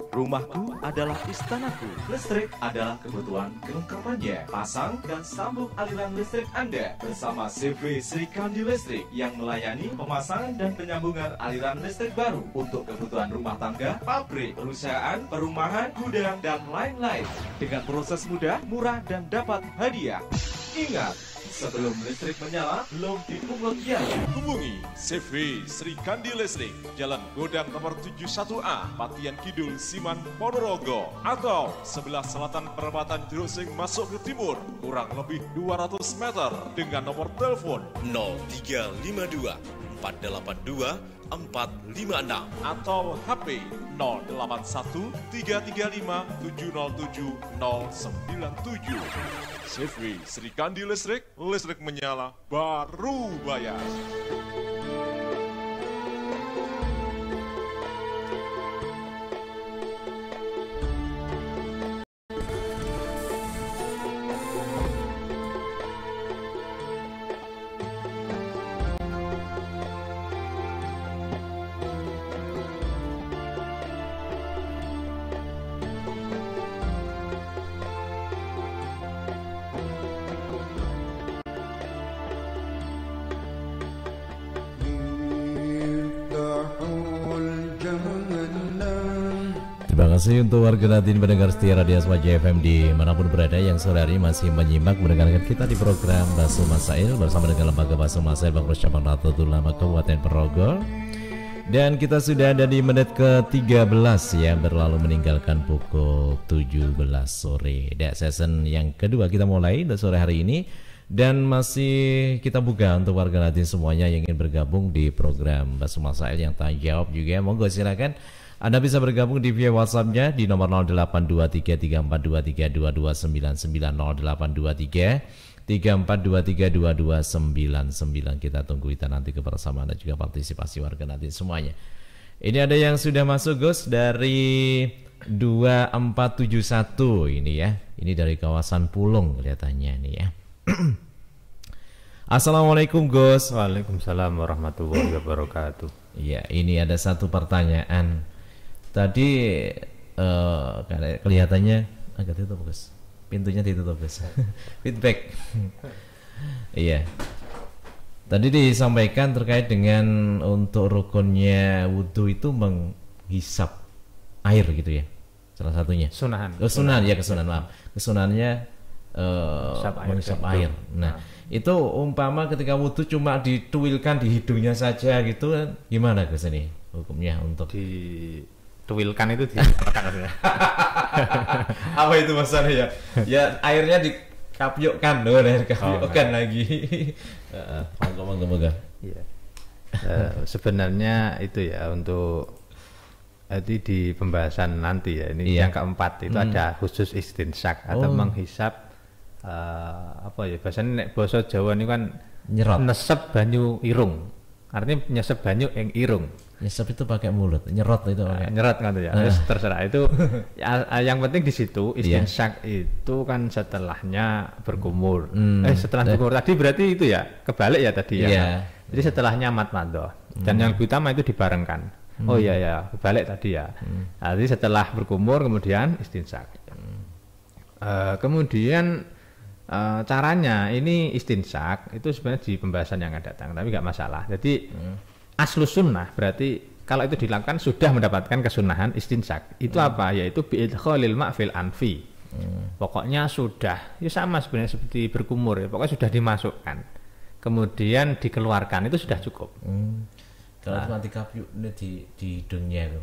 Rumahku adalah istanaku. Listrik adalah kebutuhan kelengkapannya. Pasang dan sambung aliran listrik Anda bersama CV Sri Kandi Listrik yang melayani pemasangan dan penyambungan aliran listrik baru untuk kebutuhan rumah tangga, pabrik, perusahaan, perumahan, gudang, dan lain-lain. Dengan proses mudah, murah, dan dapat hadiah. Ingat, sebelum listrik menyala, belum dipungut biaya. Hubungi CV Sri Kandi Listrik, Jalan Godang nomor 71A, Patian Kidul, Siman, Ponorogo, atau sebelah selatan perempatan Jerusing masuk ke timur, kurang lebih 200 meter, dengan nomor telepon 0352 482 456 atau HP 081 335 707 097. CV Sri Kandi Listrik, listrik menyala, baru bayar. Terima kasih untuk warga Nadine pendengar setia Radio Aswaja FM di manapun berada yang sore hari masih menyimak mendengarkan kita di program Basul Masail bersama dengan Lembaga Basul Masail Pengurus Cabang Nahdlatul Ulama Kabupaten Ponorogo. Dan kita sudah ada di menit ke-13 yang berlalu meninggalkan pukul 17 sore. Session yang kedua kita mulai untuk sore hari ini. Dan masih kita buka untuk warga Nadine semuanya yang ingin bergabung di program Basul Masail yang tanya jawab juga. Monggo silakan. Anda bisa bergabung di via WhatsApp-nya di nomor 082334232299 082334232299. Kita tunggu kita nanti kebersamaan dan juga partisipasi warga Nadine semuanya. Ini ada yang sudah masuk Gus dari 2471 ini ya. Ini dari kawasan Pulung kelihatannya nih ya. Assalamualaikum Gus. Waalaikumsalam warahmatullahi wabarakatuh. Iya, ini ada satu pertanyaan. Tadi kelihatannya agak tutup Gus. Pintunya ditutup Gus. Feedback. Iya. Tadi disampaikan terkait dengan untuk rukunnya wudhu itu menghisap air gitu ya. Salah satunya. Sunahan. Sunahan ya, kesunahan maaf. Kesunahannya menghisap air. Nah, itu umpama ketika wudhu cuma dituilkan di hidungnya saja gitu, gimana Gus ini hukumnya untuk dituilkan itu dimakan? Apa itu maksudnya ya? Ya airnya dikapyukkan loh, dikapyukkan lagi. Moga-moga. Iya. Sebenarnya itu ya untuk di pembahasan nanti ya ini yang keempat itu ada khusus istinsak atau menghisap apa ya bahasanya nek basa Jawa ini kan nyerot nesep banyu irung, artinya nyesep banyu ing irung. Nyesep itu pakai mulut, nyerot itu pakai nyerot kan ya. Terserah itu yang penting di situ istinsak itu kan setelahnya berkumur. Setelah berkumur tadi berarti itu ya kebalik ya tadi ya. Jadi setelahnya madmadah dan yang lebih utama itu dibarengkan. Oh iya ya, kebalik tadi ya. Jadi setelah berkumur kemudian istinsak. Kemudian caranya ini istinsak itu sebenarnya di pembahasan yang akan datang, tapi nggak masalah. Jadi aslus sunnah berarti kalau itu dilakukan sudah mendapatkan kesunahan istinsak. Itu apa? Yaitu bi'idkhalil ma' fil anfi. Pokoknya sudah, ya sama sebenarnya seperti berkumur ya. Pokoknya sudah dimasukkan, kemudian dikeluarkan itu sudah cukup. Kalau cuma dikapyuk di hidungnya itu.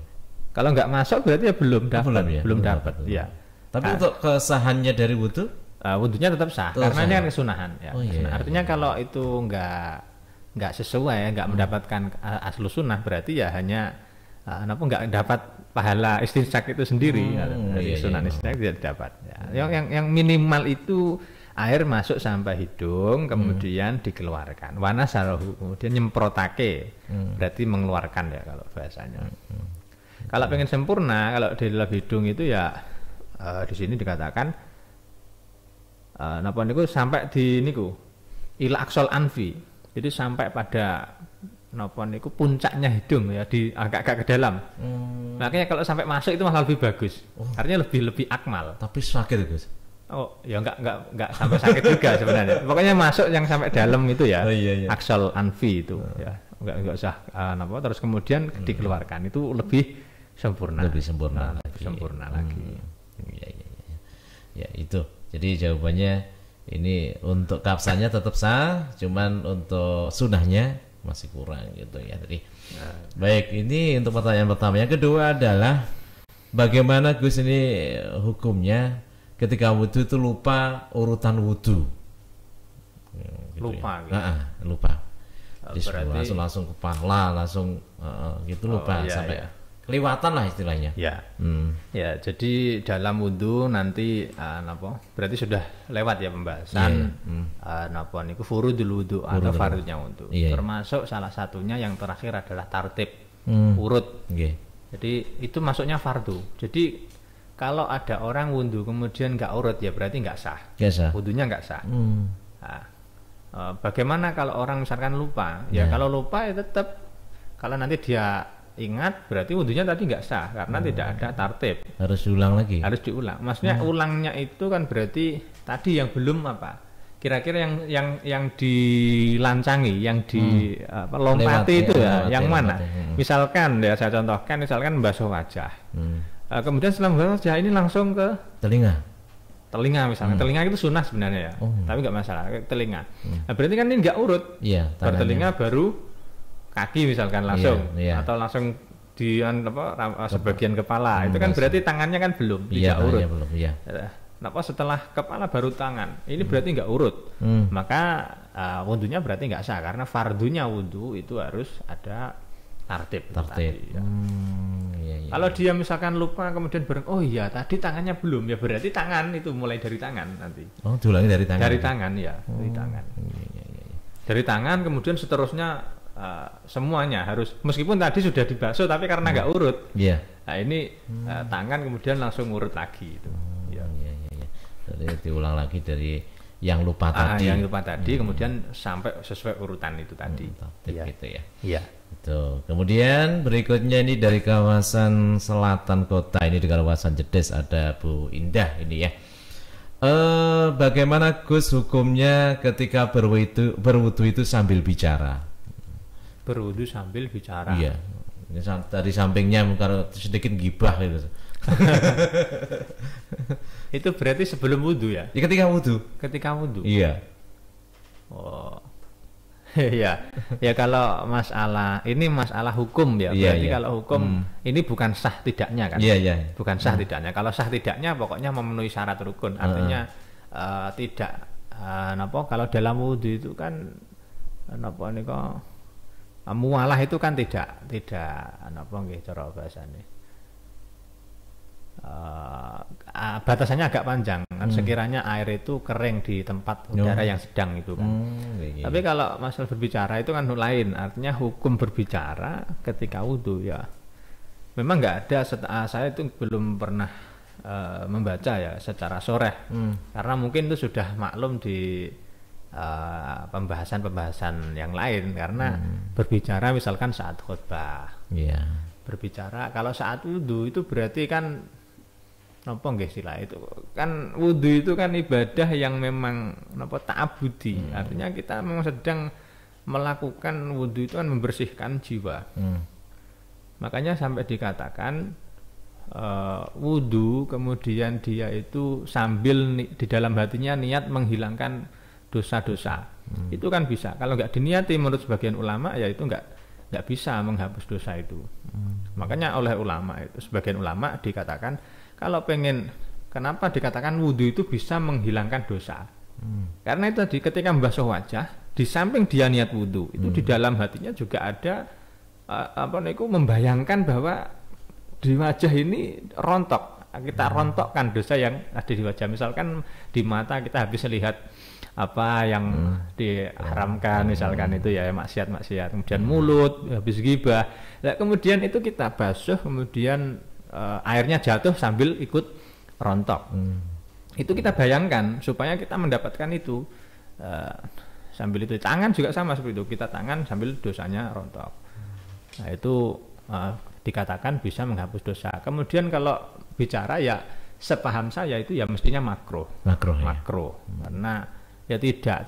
Kalau nggak masuk berarti ya belum dapat, belum dapat. Ya. Tapi untuk kesahannya dari wudhu, wudhunya tetap sah karena ini kan kesunahan. Ya. Artinya kalau itu nggak sesuai, nggak mendapatkan aslu sunnah berarti ya hanya nggak dapat pahala istinsak itu sendiri. Dari sunnah istinsak tidak dapat. Ya. Yang minimal itu air masuk sampai hidung kemudian dikeluarkan. Wana sarohu kemudian nyemprotake berarti mengeluarkan ya kalau bahasanya. Kalau pengen sempurna kalau di dalam hidung itu ya di sini dikatakan napa niku sampai di niku ila aksol anfi. Jadi sampai pada napa niku puncaknya hidung ya di agak-agak ke dalam. Makanya kalau sampai masuk itu malah lebih bagus. Artinya lebih akmal. Tapi sakit Gus. Oh, ya enggak sampai sakit juga sebenarnya. Pokoknya masuk yang sampai dalam itu ya. Iya. Aksal anfi itu ya. Enggak usah napa terus kemudian dikeluarkan itu lebih sempurna. Lebih sempurna lagi. Iya. Ya itu. Jadi jawabannya ini untuk kapsanya tetap sah, cuman untuk sunahnya masih kurang gitu ya tadi. Baik, ini untuk pertanyaan pertama. Yang kedua adalah bagaimana Gus ini hukumnya ketika wudhu itu lupa urutan wudhu? Gitu lupa. Ya. Lupa. Berarti langsung kepala langsung gitu lupa sampai kelewatan lah istilahnya. Ya. Ya, jadi dalam wudhu nanti berarti sudah lewat ya pembahasan napa niku furudul wudhu atau fardunya wudhu. Termasuk salah satunya yang terakhir adalah tartib urut. Jadi itu masuknya fardu. Jadi kalau ada orang wudhu kemudian nggak urut ya berarti nggak sah. Wudhunya nggak sah. Bagaimana kalau orang misalkan lupa? Ya kalau lupa ya tetap kalau nanti dia ingat berarti wudhunya tadi nggak sah karena tidak ada tartib. Harus diulang lagi. Harus diulang. Maksudnya ulangnya itu kan berarti tadi yang belum apa? Kira-kira yang dilancangi, yang lompati itu ya, yang mana? Misalkan ya saya contohkan, misalkan membasuh wajah. Kemudian setelah membasuh wajah ini langsung ke telinga misalnya. Telinga itu sunnah sebenarnya ya, tapi nggak masalah. Telinga. Nah, berarti kan ini nggak urut. Bertelinga baru kaki misalkan langsung atau langsung di sebagian kepala itu kan berarti tangannya kan belum tidak urut. Setelah kepala baru tangan ini berarti nggak urut, maka wudhunya berarti nggak sah karena fardunya wudhu itu harus ada tartib. Kalau dia misalkan lupa kemudian oh iya tadi tangannya belum ya berarti tangan itu mulai dari tangan nanti. Diulangi dari tangan. Dari tangan ya, dari tangan. Dari tangan kemudian seterusnya semuanya harus meskipun tadi sudah dibasuh tapi karena nggak urut. Nah ini tangan kemudian langsung urut lagi itu. Jadi diulang lagi dari yang lupa tadi. Yang lupa tadi kemudian sampai sesuai urutan itu tadi. Gitu ya. Iya. Itu. Kemudian berikutnya ini dari kawasan selatan kota ini di kawasan Jedes ada Bu Indah ini ya. Bagaimana Gus hukumnya ketika berwudu itu sambil bicara? Berwudu sambil bicara. Iya. Ini dari sampingnya kalau sedikit gibah gitu. Itu berarti sebelum wudu ya? Ketika wudu. Ketika wudu. Iya. Oh. Ya. Ya kalau masalah ini masalah hukum ya. Berarti kalau hukum ini bukan sah tidaknya kan? Iya. Bukan sah tidaknya. Kalau sah tidaknya pokoknya memenuhi syarat rukun. Artinya tidak kalau dalam wudu itu kan mualah itu kan tidak nggih cara bahasane. Batasannya agak panjang kan sekiranya air itu kering di tempat udara yang sedang itu kan. Tapi kalau masalah berbicara itu kan lain, artinya hukum berbicara ketika wudu ya. Memang nggak ada saya itu belum pernah membaca ya secara soreh. Karena mungkin itu sudah maklum di pembahasan yang lain karena berbicara misalkan saat khutbah. Berbicara kalau saat wudu itu berarti kan itu kan wudu itu kan ibadah yang memang ta'abudi. Artinya kita memang sedang melakukan wudu itu kan membersihkan jiwa. Makanya sampai dikatakan wudu kemudian dia itu sambil di dalam hatinya niat menghilangkan dosa-dosa. Itu kan bisa. Kalau nggak diniati menurut sebagian ulama ya itu nggak bisa menghapus dosa itu. Makanya oleh ulama itu sebagian ulama dikatakan kalau kenapa dikatakan wudhu itu bisa menghilangkan dosa? Karena itu tadi ketika membasuh wajah, di samping dia niat wudhu, itu di dalam hatinya juga ada membayangkan bahwa di wajah ini rontok. Kita rontokkan dosa yang ada di wajah. Misalkan di mata kita habis lihat apa yang diharamkan misalkan itu ya maksiat. Kemudian mulut habis ghibah. Nah, kemudian itu kita basuh kemudian airnya jatuh sambil ikut rontok. Itu kita bayangkan supaya kita mendapatkan itu sambil itu. Tangan juga sama seperti itu, kita tangan sambil dosanya rontok. Nah itu dikatakan bisa menghapus dosa. Kemudian kalau bicara ya sepaham saya itu ya mestinya makruh. Makruh. Karena ya tidak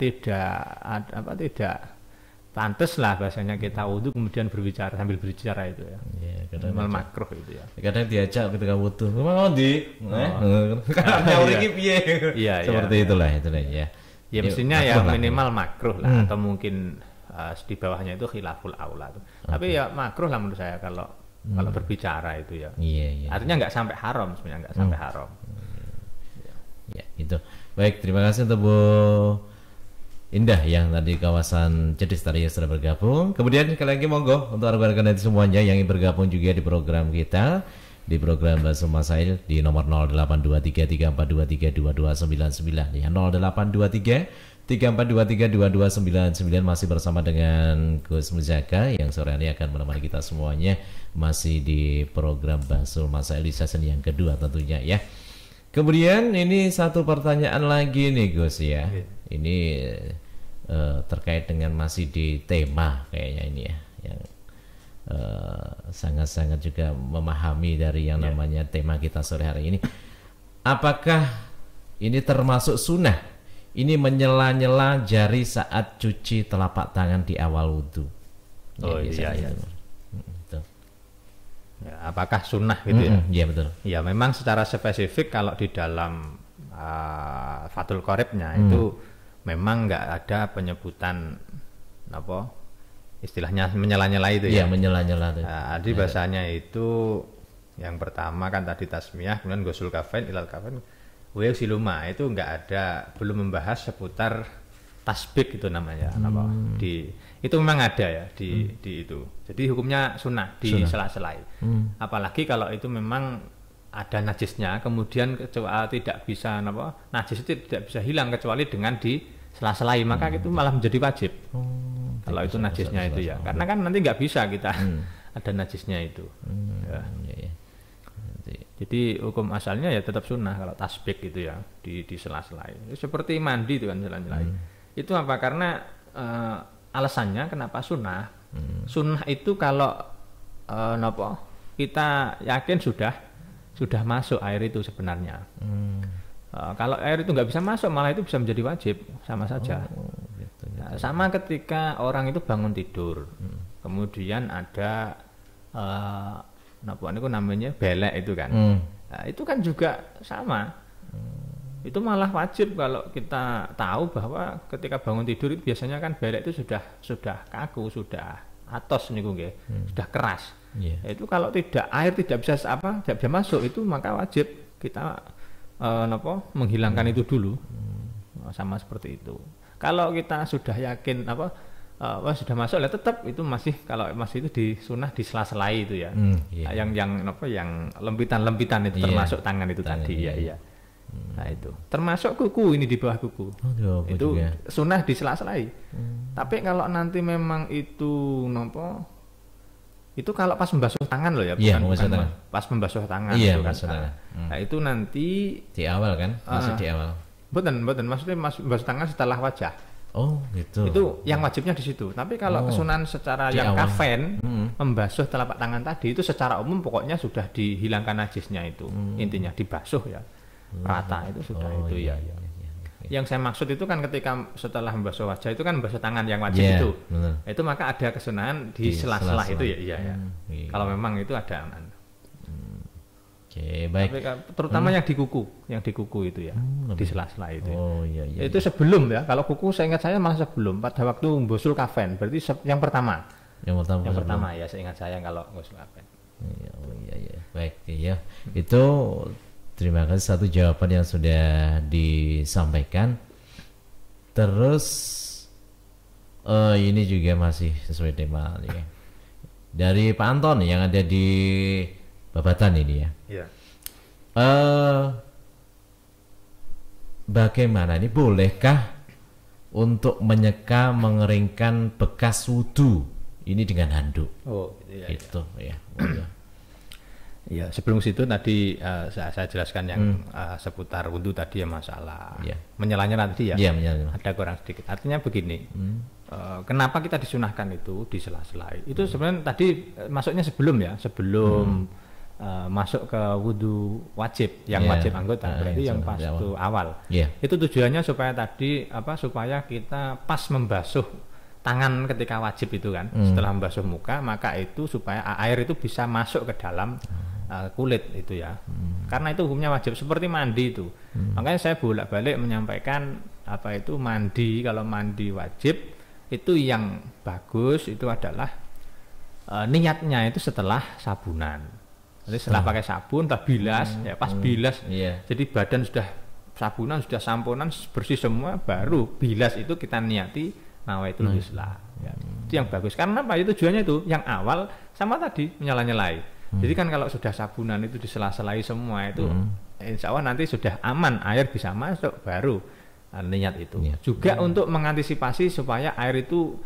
pantas lah bahasanya kita wudhu kemudian berbicara sambil berbicara itu ya. Minimal makruh itu ya. Kadang diajak ketika wudhu, "Mau ndi?" Seperti itulah ya. Ya mestinya ya minimal makruh lah atau mungkin di bawahnya itu khilaful aula tuh. Tapi ya makruh lah menurut saya kalau berbicara itu ya. Artinya nggak sampai haram sebenarnya, nggak sampai haram. Ya, itu. Baik, terima kasih untuk Bu Indah yang tadi kawasan Cedis tadi yang sudah bergabung. Kemudian sekali lagi monggo untuk rekan-rekan semuanya yang ingin bergabung juga di program kita, di program Bahasul Masail di nomor 082334232299 ya, 082334232299 masih bersama dengan Gus Muzaka yang sore ini akan menemani kita semuanya masih di program Bahasul Masail di season yang kedua tentunya ya. Kemudian ini satu pertanyaan lagi nih Gus ya. Ini terkait dengan masih di tema kayaknya ini ya, yang sangat-sangat juga memahami dari yang namanya tema kita sore hari ini. Apakah ini termasuk sunnah? Ini menyela-nyela jari saat cuci telapak tangan di awal wudhu. Iya. Ya, apakah sunnah gitu ya? Iya betul. Ya memang secara spesifik kalau di dalam Fathul Qoribnya itu memang nggak ada penyebutan apa istilahnya menyela-nyela itu ya. Menyela-nyela. Jadi bahasanya itu yang pertama kan tadi tasmiyah, kemudian ghusul kafain ilal kafain wa siluma, itu nggak ada, belum membahas seputar tasbik itu namanya. Itu memang ada ya di itu. Jadi hukumnya sunnah di sela-sela. Apalagi kalau itu memang ada najisnya, kemudian tidak bisa najis itu tidak bisa hilang kecuali dengan di sela-sela, maka itu malah menjadi wajib. Kalau itu najisnya itu ya, karena kan nanti nggak bisa kita ada najisnya itu. Jadi hukum asalnya ya tetap sunnah kalau tasbik itu ya di sela-sela. Seperti mandi itu kan sela-sela. Itu apa? Karena alasannya kenapa sunnah? Sunnah itu kalau kita yakin sudah masuk air itu sebenarnya. Kalau air itu nggak bisa masuk, malah itu bisa menjadi wajib, sama saja. Gitu. Sama ketika orang itu bangun tidur, kemudian ada itu namanya belek itu kan. Nah, itu kan juga sama. Itu malah wajib kalau kita tahu bahwa ketika bangun tidur itu biasanya kan belek itu sudah kaku, sudah atos nih sudah keras. Itu kalau air tidak bisa masuk itu maka wajib kita menghilangkan itu dulu. Sama seperti itu. Kalau kita sudah yakin sudah masuk, ya tetap itu kalau masih itu di sunnah di sela-sela itu ya. Yang lempitan itu termasuk tangan itu tadi ya. Nah itu termasuk kuku, ini di bawah kuku. Itu juga sunnah di sela-sela. Tapi kalau nanti memang itu itu kalau pas membasuh tangan loh ya, bukan pas membasuh tangan itu kan. Nah itu nanti di awal kan, masih di awal. Betul, maksudnya membasuh tangan setelah wajah. Oh gitu. Itu yang wajibnya di situ. Tapi kalau kesunahan secara yang kafen, membasuh telapak tangan tadi itu secara umum pokoknya sudah dihilangkan najisnya itu. Intinya dibasuh ya, rata itu sudah itu ya. Yang saya maksud itu kan ketika setelah membasuh wajah itu kan membasuh tangan yang wajib itu. Itu maka ada kesunahan di sela-sela itu ya. Kalau memang itu ada. Baik. Tapi, terutama yang di kuku itu ya, di sela-sela itu. Itu sebelum ya. Kalau kuku saya ingat saya malah sebelum, pada waktu ghusul kafain, berarti yang pertama. Yang pertama ya, saya ingat saya kalau ghusul kafain. Baik ya. Itu terima kasih satu jawaban yang sudah disampaikan. Terus ini juga masih sesuai tema ya. Dari Pak Anton yang ada di Babatan ini ya. Bagaimana ini, bolehkah untuk menyeka mengeringkan bekas wudu ini dengan handuk? Ya. Ya, sebelum situ tadi saya jelaskan yang seputar wudhu tadi ya, masalah menyela-nyela tadi ya. Ada kurang sedikit. Artinya begini, kenapa kita disunahkan itu di sela-sela? Itu sebenarnya tadi masuknya sebelum masuk ke wudhu wajib, yang wajib anggota, berarti yang pas itu awal. Itu tujuannya supaya tadi supaya kita pas membasuh tangan ketika wajib itu kan, setelah membasuh muka, maka itu supaya air itu bisa masuk ke dalam kulit itu ya. Karena itu hukumnya wajib seperti mandi itu. Makanya saya bolak-balik menyampaikan mandi, kalau mandi wajib itu yang bagus itu adalah niatnya itu setelah sabunan. Jadi setelah pakai sabun, tak bilas, ya pas bilas. Jadi badan sudah sabunan, sudah samponan bersih semua, baru bilas itu kita niati nawaitul islah. Itu yang bagus. Karena apa? Itu tujuannya itu yang awal sama tadi menyela-nyelai. Jadi kan kalau sudah sabunan itu disela-selai semua itu, insya Allah nanti sudah aman, air bisa masuk, baru niat itu. Juga untuk mengantisipasi supaya air itu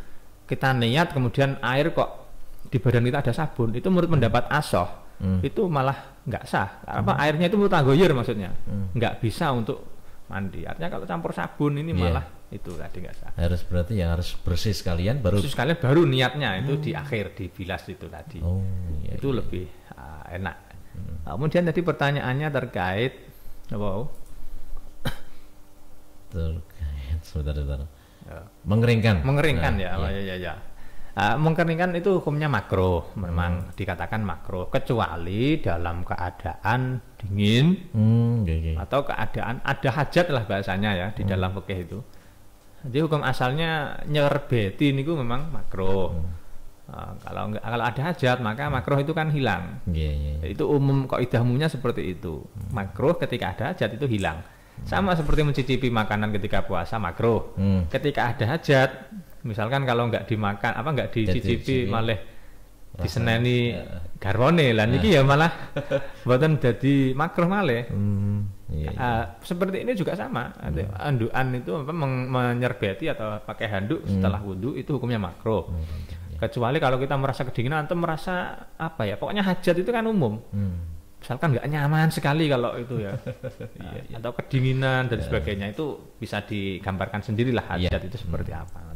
kita niat, kemudian air kok di badan kita ada sabun, itu menurut pendapat asoh, itu malah nggak sah. Airnya itu mutagoyir maksudnya, nggak bisa untuk mandi. Artinya kalau campur sabun ini malah itu tadi nggak sah. Berarti yang harus bersih sekalian baru niatnya itu di akhir dibilas itu tadi. Itu lebih enak. Kemudian tadi pertanyaannya terkait sebentar. Mengeringkan ya. Mengeringkan itu hukumnya makruh, memang dikatakan makruh kecuali dalam keadaan dingin atau keadaan ada hajat lah bahasanya ya di dalam fikih itu. Jadi hukum asalnya nyerbeti niku memang makruh. Kalau ada hajat maka makruh itu kan hilang. Itu umum, kaidah umumnya seperti itu. Makruh ketika ada hajat itu hilang. Sama seperti mencicipi makanan ketika puasa makruh. Ketika ada hajat, misalkan kalau nggak dimakan nggak dicicipi malah diseneni garwane lah niki ya malah mboten dadi makruh malih. Seperti ini juga sama. Andukan itu menyerbeti atau pakai handuk setelah wudu itu hukumnya makruh. Kecuali kalau kita merasa kedinginan atau merasa pokoknya hajat itu kan umum. Misalkan nggak nyaman sekali kalau itu ya, atau kedinginan dan sebagainya, itu bisa digambarkan sendirilah hajat itu seperti apa.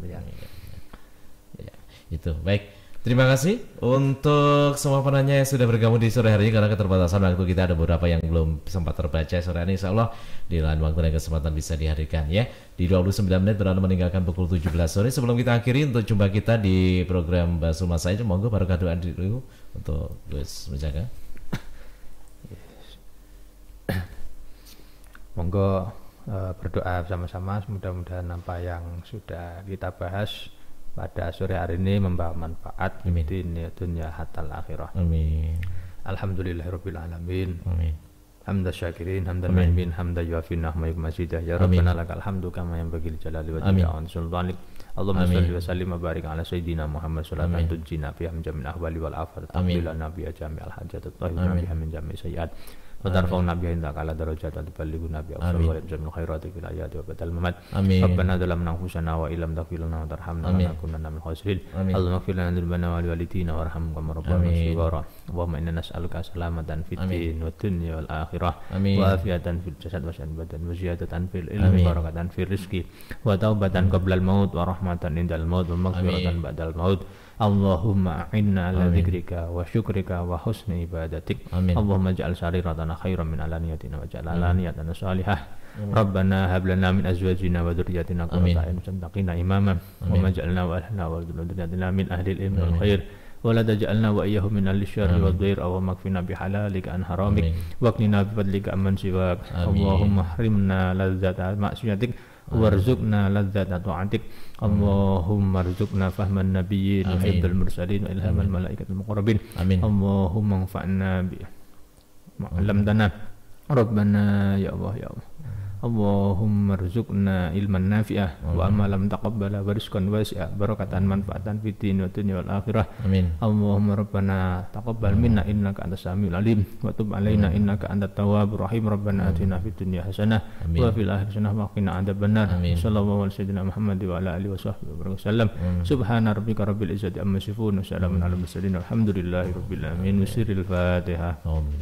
Itu baik. Terima kasih untuk semua penanya yang sudah bergabung di sore hari ini. Karena keterbatasan waktu kita, ada beberapa yang belum sempat terbaca sore hari ini. Insya Allah di lain waktu dan kesempatan bisa dihadirkan ya. Di 29 menit berada meninggalkan pukul 17 sore. Sebelum kita akhiri untuk jumpa kita di program Basul Masaid, monggo barokah doa dulu untuk Gus Menjaga. Monggo berdoa bersama-sama, mudah-mudahan apa yang sudah kita bahas pada sore hari ini membawa manfaat di dunia hatal akhirah. Amin. Alhamdulillahirabbil alamin. Amin. Hamdan syakirin, hamdan na'imin, hamdan yuafi nahmaik mazidah. Ya Rabbana lakal hamdu kama yanbaghi li jalali wajhika wa sultanik. Allahumma shalli wa sallim wa barik ala sayyidina Muhammad sallallahu alaihi wasallam tunjina fi min ahwali wal afat. Alhamdulillah nabiy jami'al hajat at-tahirina biha min jami'i sayyi'at. وترفعنا بها عندك على درجات وتبلغنا بها أقصى ويبزم الخيرات في الحياة وبعد الممات. ربنا ظلمنا أنفسنا وإن لم تغفر لنا وترحمنا لنكونن من الخاسرين. اللهم اغفر لنا ذنوبنا ولوالدينا وارحمهم كما ربونا صغارا. اللهم إنا نسألك سلامة في الدين والدنيا والآخرة وعافية في الجسد وشأن البدن وزيادة في العلم وبركة في الرزق وتوبة قبل الموت ورحمة عند الموت ومغفرة بعد الموت. Allahumma a'inna ala dzikrika wa syukrika wa husni ibadatik. Allahumma ij'al sariratana khairan min alaniyatina wa ja'al alaniyatana salihah. Rabbana hab lana min azwajina wa dhurriyyatina qurrata a'yun waj'alna imama wa ij'alna wa ahlana wa dhurriyyatina min ahli al-ilmi wal khair wa la taj'alna wa iyyahum min ahli syarri wad dhair. Allahumma kfina bi halalika an haramik wa qina bi fadlika amman siwak. Allahumma harimna ladzata ma'siyatik warzuqna ladzata ta'atik. Allahumma rzuqna fahman nabiyyin wa hifdzal mursalin wa ilhamal malaikatil muqarrabin. Allahumma anfa'na bi 'allamtana. Rabbana ya Allah ya Allah. Allahumma rzuqna ilman nafi'ah wa amalan taqabbala wa rizqan wasi'a barakatan manfaatan fid din wa dunya wal akhirah. Amin. Allahumma rabbana taqabbal minna innaka antas samiul alim wa tub alaina innaka antat tawwabur rahim. Rabbana atina fid dunya hasanah wa fil akhirati hasanah wa qina adzabannar. Sallallahu alaihi wasallam Muhammad wa ala alihi wasallam. Subhana rabbika rabbil izzati amma yasifun wa salamun alal mursalin walhamdulillahi rabbil alamin. Sirril Fatihah. Amin.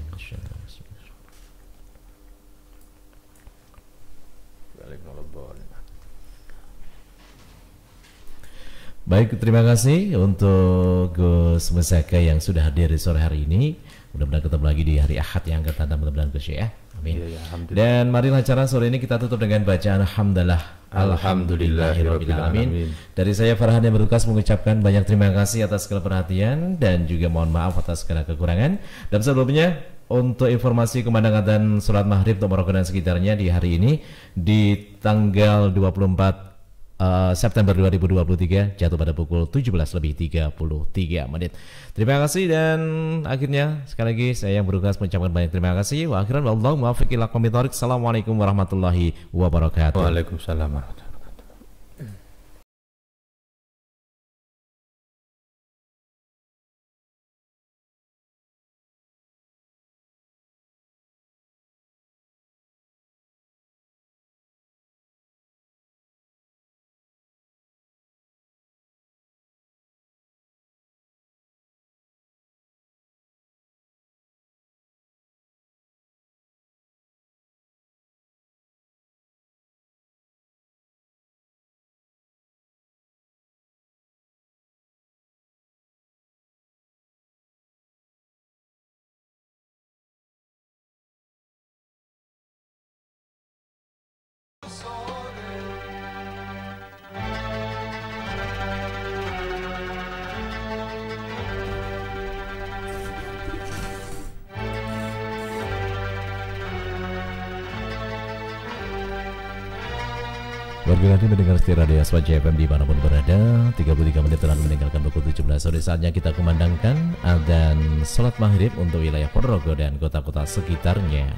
Baik, terima kasih untuk Gus Musaka yang sudah hadir di sore hari ini. Mudah-mudahan ketemu lagi di hari Ahad yang akan datang, mudah-mudahan Gus ya. Amin. Ya, dan marilah acara sore ini kita tutup dengan bacaan Alhamdulillahirabbil alamin. Dari saya Farhan yang bertugas mengucapkan banyak terima kasih atas segala perhatian dan juga mohon maaf atas segala kekurangan. Dan sebelumnya untuk informasi kemandangan dan sholat maghrib untuk Ponorogo dan sekitarnya di hari ini di tanggal 24 September 2023 jatuh pada pukul 17:33 menit. Terima kasih dan akhirnya sekali lagi saya yang bertugas mengucapkan banyak terima kasih. Wa akhiran wallahu muwaffiq ila aqwamit thoriq. Assalamualaikum warahmatullahi wabarakatuh. Waalaikumsalam warahmatullahi wabarakatuh. Warga radio mendengar setia radio Aswaja FM dimanapun berada. 33 menit telah meninggalkan pukul 17 sore, saatnya kita kumandangkan adzan salat maghrib untuk wilayah Ponorogo dan kota-kota sekitarnya.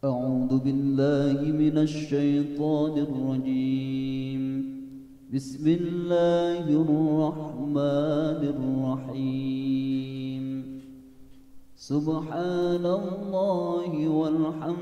A'udzu billahi minasy syaithanir rajim. Bismillahirrahmanirrahim. Subhanallah walhamdulillah.